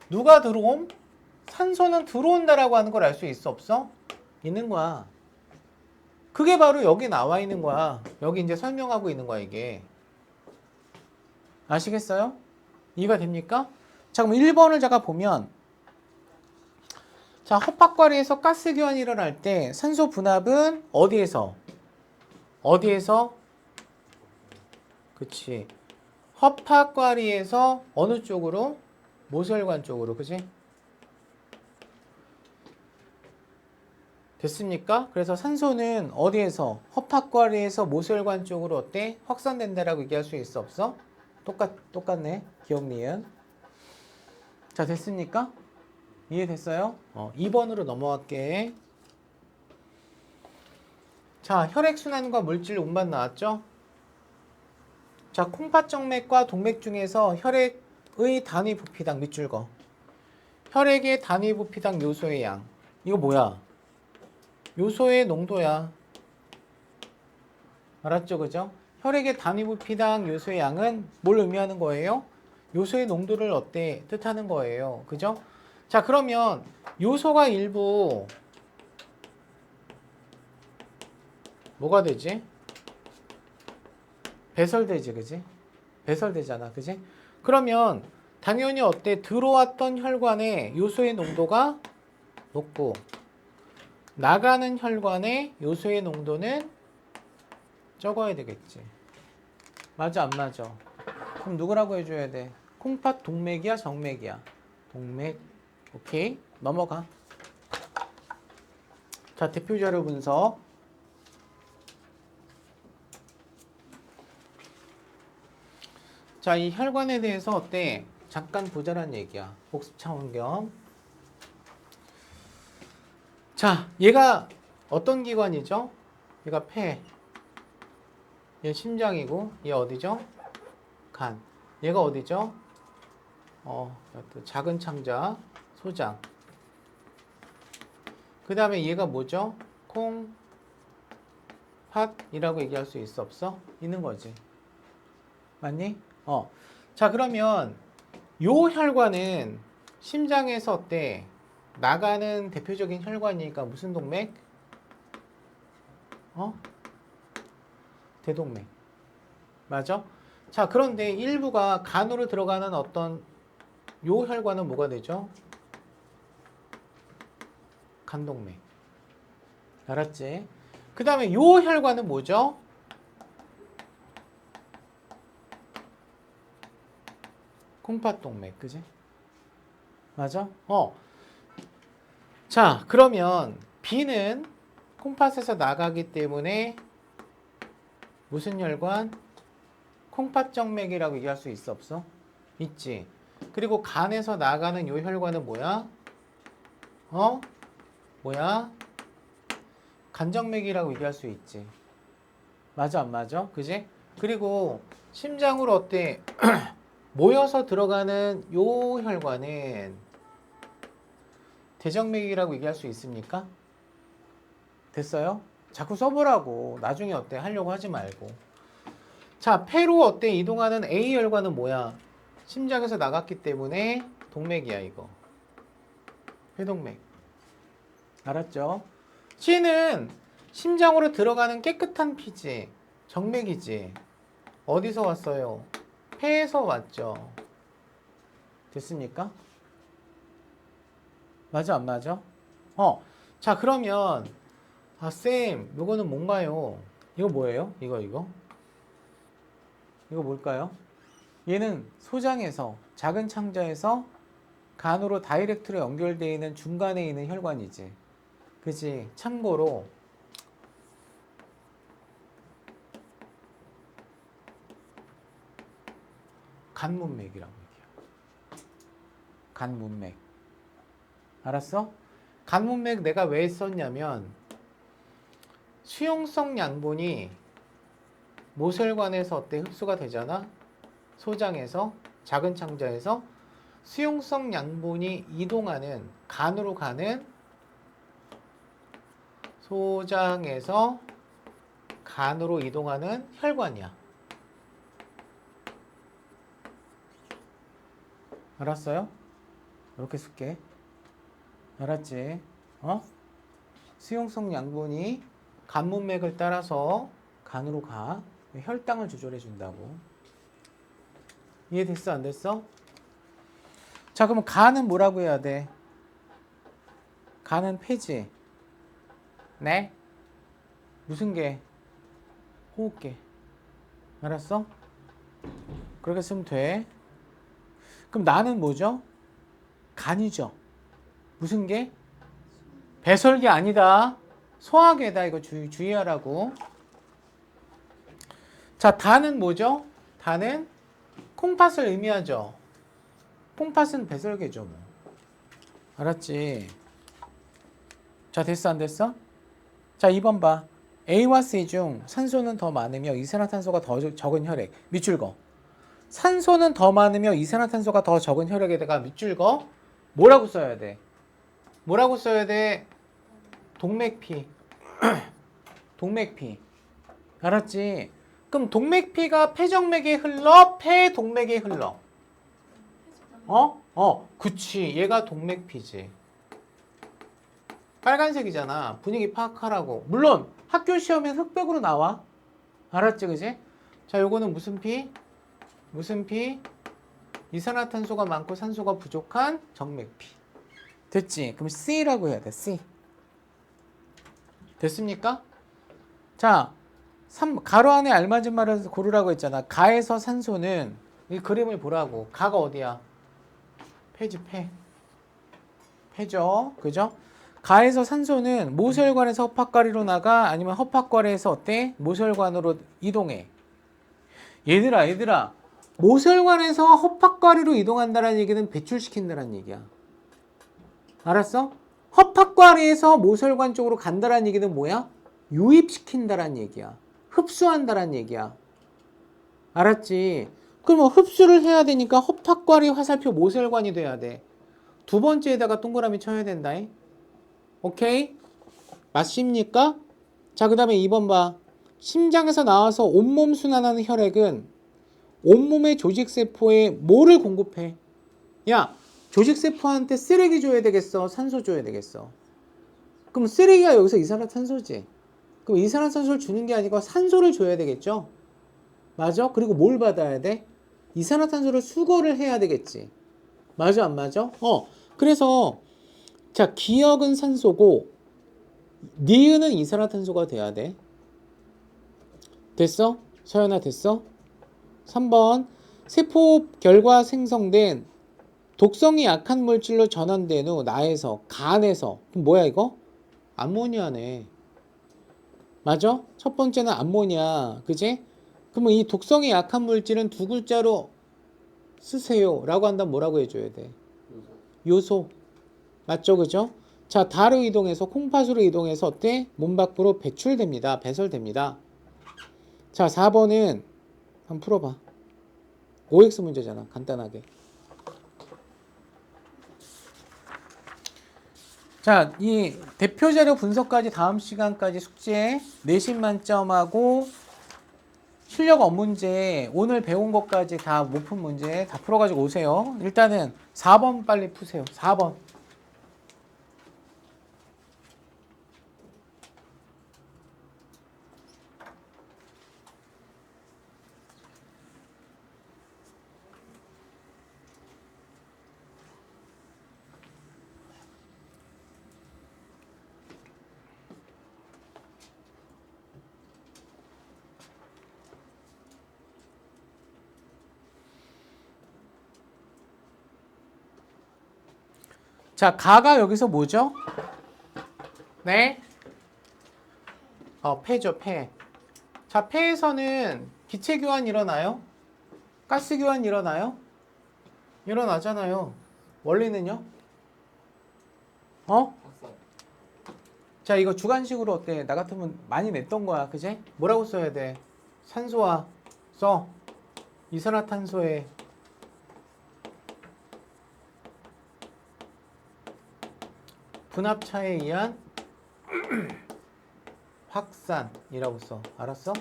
누가 들어옴? 산소는 들어온다라고 하는 걸 알 수 있어, 없어? 있는 거야. 그게 바로 여기 나와 있는 거야. 여기 이제 설명하고 있는 거야, 이게. 아시겠어요? 이해가 됩니까? 자, 그럼 1번을 제가 보면, 자, 흡합과리에서 가스 교환이 일어날 때 산소 분압은 어디에서? 그치. 허파과리에서 어느 쪽으로? 모세혈관 쪽으로, 그지? 됐습니까? 그래서 산소는 어디에서? 허파과리에서 모세혈관 쪽으로 어때? 확산된다라고 얘기할 수 있어, 없어? 똑같네. 기억 니은. 자, 됐습니까? 이해됐어요? 2번으로 넘어갈게. 자, 혈액순환과 물질 운반 나왔죠? 자, 콩팥정맥과 동맥 중에서 혈액의 단위 부피당 밑줄 거. 혈액의 단위 부피당 요소의 양. 이거 뭐야? 요소의 농도야. 알았죠? 그죠? 혈액의 단위 부피당 요소의 양은 뭘 의미하는 거예요? 요소의 농도를 어때? 뜻하는 거예요. 그죠? 자, 그러면 요소가 일부 뭐가 되지? 배설되지, 그지? 배설되잖아, 그지? 그러면 당연히 어때? 들어왔던 혈관에 요소의 농도가 높고 나가는 혈관에 요소의 농도는 적어야 되겠지. 맞아, 안 맞아? 그럼 누구라고 해줘야 돼? 콩팥 동맥이야, 정맥이야? 동맥. 오케이, 넘어가. 자, 대표 자료 분석. 자, 이 혈관에 대해서 어때? 잠깐 보자란 얘기야. 복습 차원 겸. 자, 얘가 어떤 기관이죠? 얘가 폐. 얘 심장이고, 얘 어디죠? 간. 얘가 어디죠? 작은 창자, 소장. 그 다음에 얘가 뭐죠? 콩팥이라고 얘기할 수 있어, 없어? 있는 거지. 맞니? 자, 그러면 요 혈관은 심장에서 어때? 나가는 대표적인 혈관이니까 무슨 동맥? 대동맥. 맞아? 자, 그런데 일부가 간으로 들어가는 어떤 요 혈관은 뭐가 되죠? 간동맥. 알았지? 그 다음에 요 혈관은 뭐죠? 콩팥동맥. 그지? 맞아? 자, 그러면 B는 콩팥에서 나가기 때문에 무슨 혈관? 콩팥정맥이라고 얘기할 수 있어, 없어? 있지. 그리고 간에서 나가는 요 혈관은 뭐야? 뭐야? 간정맥이라고 얘기할 수 있지. 맞아, 안 맞아? 그지? 그리고 심장으로 어때? 모여서 들어가는 요 혈관은 대정맥이라고 얘기할 수 있습니까? 됐어요? 자꾸 써보라고. 나중에 어때? 하려고 하지 말고. 자, 폐로 어때? 이동하는 A 혈관은 뭐야? 심장에서 나갔기 때문에 동맥이야, 이거. 회동맥. 알았죠? C는 심장으로 들어가는 깨끗한 피지. 정맥이지. 어디서 왔어요? 폐에서 왔죠. 됐습니까? 맞아, 안 맞아? 자, 그러면 쌤, 이거는 뭔가요? 이거 뭐예요? 이거 뭘까요? 얘는 소장에서, 작은 창자에서 간으로 다이렉트로 연결되어 있는 중간에 있는 혈관이지. 그치? 참고로 간문맥이라고 얘기해요. 간문맥. 알았어? 간문맥 내가 왜 썼냐면 수용성 양분이 모세혈관에서 어때? 흡수가 되잖아? 소장에서, 작은 창자에서 수용성 양분이 이동하는, 간으로 가는 소장에서 간으로 이동하는 혈관이야. 알았어요? 이렇게 쓸게. 알았지? 수용성 양분이 간문맥을 따라서 간으로 가. 혈당을 조절해 준다고. 이해됐어? 안 됐어? 자, 그럼 간은 뭐라고 해야 돼? 간은 폐지. 네? 무슨 개? 호흡계. 알았어? 그렇게 쓰면 돼. 그럼 나는 뭐죠? 간이죠. 무슨 게? 배설계 아니다. 소화계다. 이거 주의하라고. 자, 다는 뭐죠? 다는 콩팥을 의미하죠. 콩팥은 배설계죠. 뭐. 알았지? 자, 됐어 안 됐어? 자, 2번 봐. A와 C 중 산소는 더 많으며 이산화탄소가 더 적은 혈액. 밑줄 거. 산소는 더 많으며 이산화탄소가 더 적은 혈액에다가 밑줄 거. 뭐라고 써야 돼? 뭐라고 써야 돼? 동맥피. 동맥피. 알았지? 그럼 동맥피가 폐정맥에 흘러? 폐동맥에 흘러? 그치. 얘가 동맥피지. 빨간색이잖아. 분위기 파악하라고. 물론 학교 시험엔 흑백으로 나와. 알았지, 그지? 자, 요거는 무슨 피? 무슨 피? 이산화탄소가 많고 산소가 부족한 정맥피. 됐지? 그럼 C라고 해야 돼. C. 됐습니까? 자, 가로 안에 알맞은 말을 고르라고 했잖아. 가에서 산소는 이 그림을 보라고. 가가 어디야? 폐지, 폐. 폐죠. 그죠? 가에서 산소는 모세혈관에서 허파과리로 나가 아니면 허파과리에서 어때? 모세혈관으로 이동해. 얘들아. 모세혈관에서 허파과리로 이동한다는 얘기는 배출시킨다는 얘기야. 알았어? 허파과리에서 모세혈관 쪽으로 간다는 얘기는 뭐야? 유입시킨다는 얘기야. 흡수한다는 얘기야. 알았지? 그러면 흡수를 해야 되니까 허파과리 화살표 모세혈관이 돼야 돼. 두 번째에다가 동그라미 쳐야 된다. 오케이? 맞습니까? 자, 그 다음에 2번 봐. 심장에서 나와서 온몸 순환하는 혈액은 온몸의 조직세포에 뭐를 공급해? 야, 조직세포한테 쓰레기 줘야 되겠어? 산소 줘야 되겠어? 그럼 쓰레기가 여기서 이산화탄소지. 그럼 이산화탄소를 주는 게 아니고 산소를 줘야 되겠죠? 맞아? 그리고 뭘 받아야 돼? 이산화탄소를 수거를 해야 되겠지. 맞아, 안 맞아? 그래서 자, 기역은 산소고 니은은 이산화탄소가 돼야 돼. 됐어? 서연아 됐어? 3번 세포 결과 생성된 독성이 약한 물질로 전환된 후 나에서 간에서 그럼 뭐야 이거? 암모니아네. 맞아? 첫 번째는 암모니아. 그지? 그러면 이 독성이 약한 물질은 두 글자로 쓰세요 라고 한다면 뭐라고 해줘야 돼? 요소. 맞죠? 그죠? 자, 다로 이동해서 콩팥으로 이동해서 어때? 몸 밖으로 배출됩니다. 배설됩니다. 자, 4번은 한번 풀어봐. OX 문제잖아. 간단하게. 자, 이 대표자료 분석까지 다음 시간까지 숙제 내신 만점하고 실력 업문제 오늘 배운 것까지 다 못 푼 문제 다 풀어가지고 오세요. 일단은 4번 빨리 푸세요. 4번. 자, 가가 여기서 뭐죠? 네? 폐죠, 폐. 자, 폐에서는 기체 교환 일어나요? 가스 교환 일어나요? 일어나잖아요. 원리는요? 확산. 자, 이거 주관식으로 어때? 나 같으면 많이 냈던 거야. 그지? 뭐라고 써야 돼? 산소와 써. 이산화탄소에 분합차에 의한 확산이라고 써. 알았어?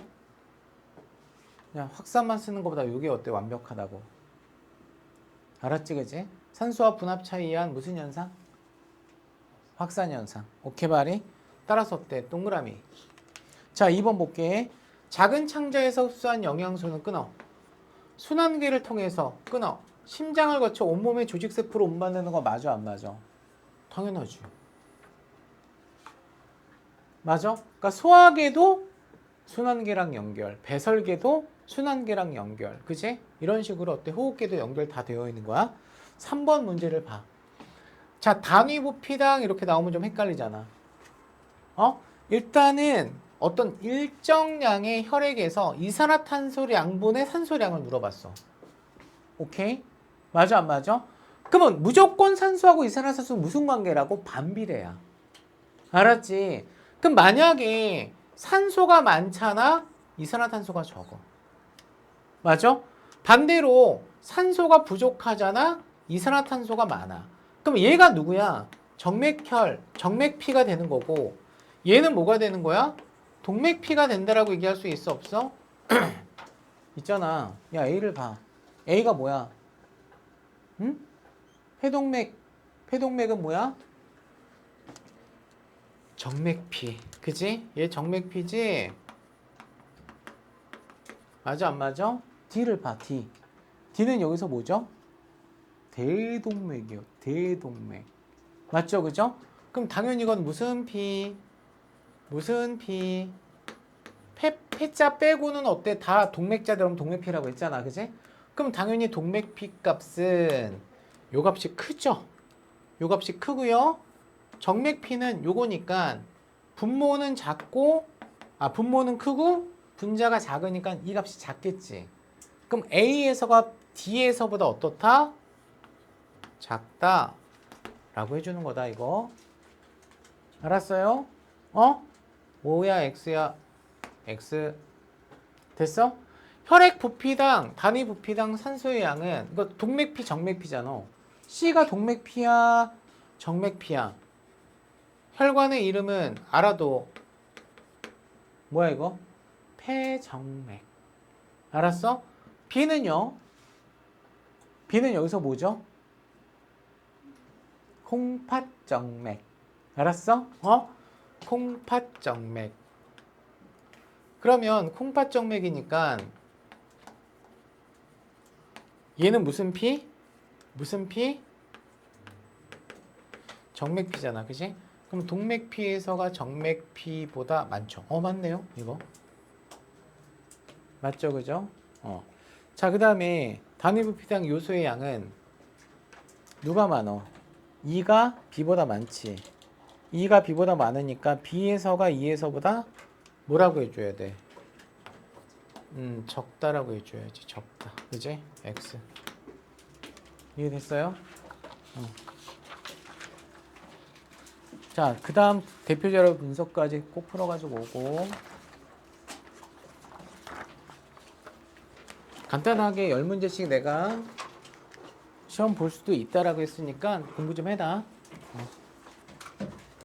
그냥 확산만 쓰는 것보다 이게 어때? 완벽하다고. 알았지, 그지? 산소와 분합차에 의한 무슨 현상? 확산 현상. 오케이, 바리? 따라서 어때? 동그라미. 자, 2번 볼게. 작은 창자에서 흡수한 영양소는 끊어. 순환계를 통해서 끊어. 심장을 거쳐 온몸의 조직세포로 운반되는 거 맞아, 안 맞아? 당연하지. 맞아? 그러니까 소화계도 순환계랑 연결, 배설계도 순환계랑 연결, 그지? 이런 식으로 어때? 호흡계도 연결 다 되어 있는 거야. 3번 문제를 봐. 자, 단위 부피당 이렇게 나오면 좀 헷갈리잖아. 일단은 어떤 일정량의 혈액에서 이산화탄소 양분의 산소량을 물어봤어. 오케이? 맞아, 안 맞아? 그러면 무조건 산소하고 이산화탄소 무슨 관계라고? 반비례야. 알았지? 그럼 만약에 산소가 많잖아? 이산화탄소가 적어. 맞아? 반대로 산소가 부족하잖아? 이산화탄소가 많아. 그럼 얘가 누구야? 정맥혈, 정맥피가 되는 거고 얘는 뭐가 되는 거야? 동맥피가 된다라고 얘기할 수 있어 없어? 있잖아. 야, A를 봐. A가 뭐야? 응? 폐동맥은 뭐야? 정맥피. 그지? 얘 정맥피지? 맞아, 안 맞아? D를 봐, D. D는 여기서 뭐죠? 대동맥이요. 대동맥. 맞죠? 그죠? 그럼 당연히 이건 무슨 피? 무슨 피? 폐자 빼고는 어때? 다 동맥자들은 동맥피라고 했잖아. 그지? 그럼 당연히 동맥피 값은 요 값이 크죠? 요 값이 크고요. 정맥피는 요거니까 분모는 작고 분모는 크고 분자가 작으니까 이 값이 작겠지. 그럼 A에서가 D에서보다 어떻다? 작다 라고 해주는 거다 이거. 알았어요? 뭐야 X야 X. 됐어? 혈액 부피당 단위 부피당 산소의 양은 이거 동맥피 정맥피잖아. C가 동맥피야 정맥피야. 혈관의 이름은 알아도 뭐야 이거? 폐정맥. 알았어? B는요? B는 여기서 뭐죠? 콩팥정맥. 알았어? 콩팥정맥. 그러면 콩팥정맥이니까 얘는 무슨 피? 무슨 피? 정맥피잖아. 그지? 그럼 동맥피에서가 정맥피보다 많죠. 맞네요. 이거. 맞죠? 그죠? 자, 그 다음에 단위부피당 요소의 양은 누가 많어? 2가 B보다 많지. 2가 B보다 많으니까 B에서가 2에서보다 뭐라고 해줘야 돼? 적다라고 해줘야지. 적다. 그지? X. 이해됐어요? 자, 그 다음 대표자료 분석까지 꼭 풀어가지고 오고 간단하게 10문제씩 내가 시험 볼 수도 있다라고 했으니까 공부 좀 해라.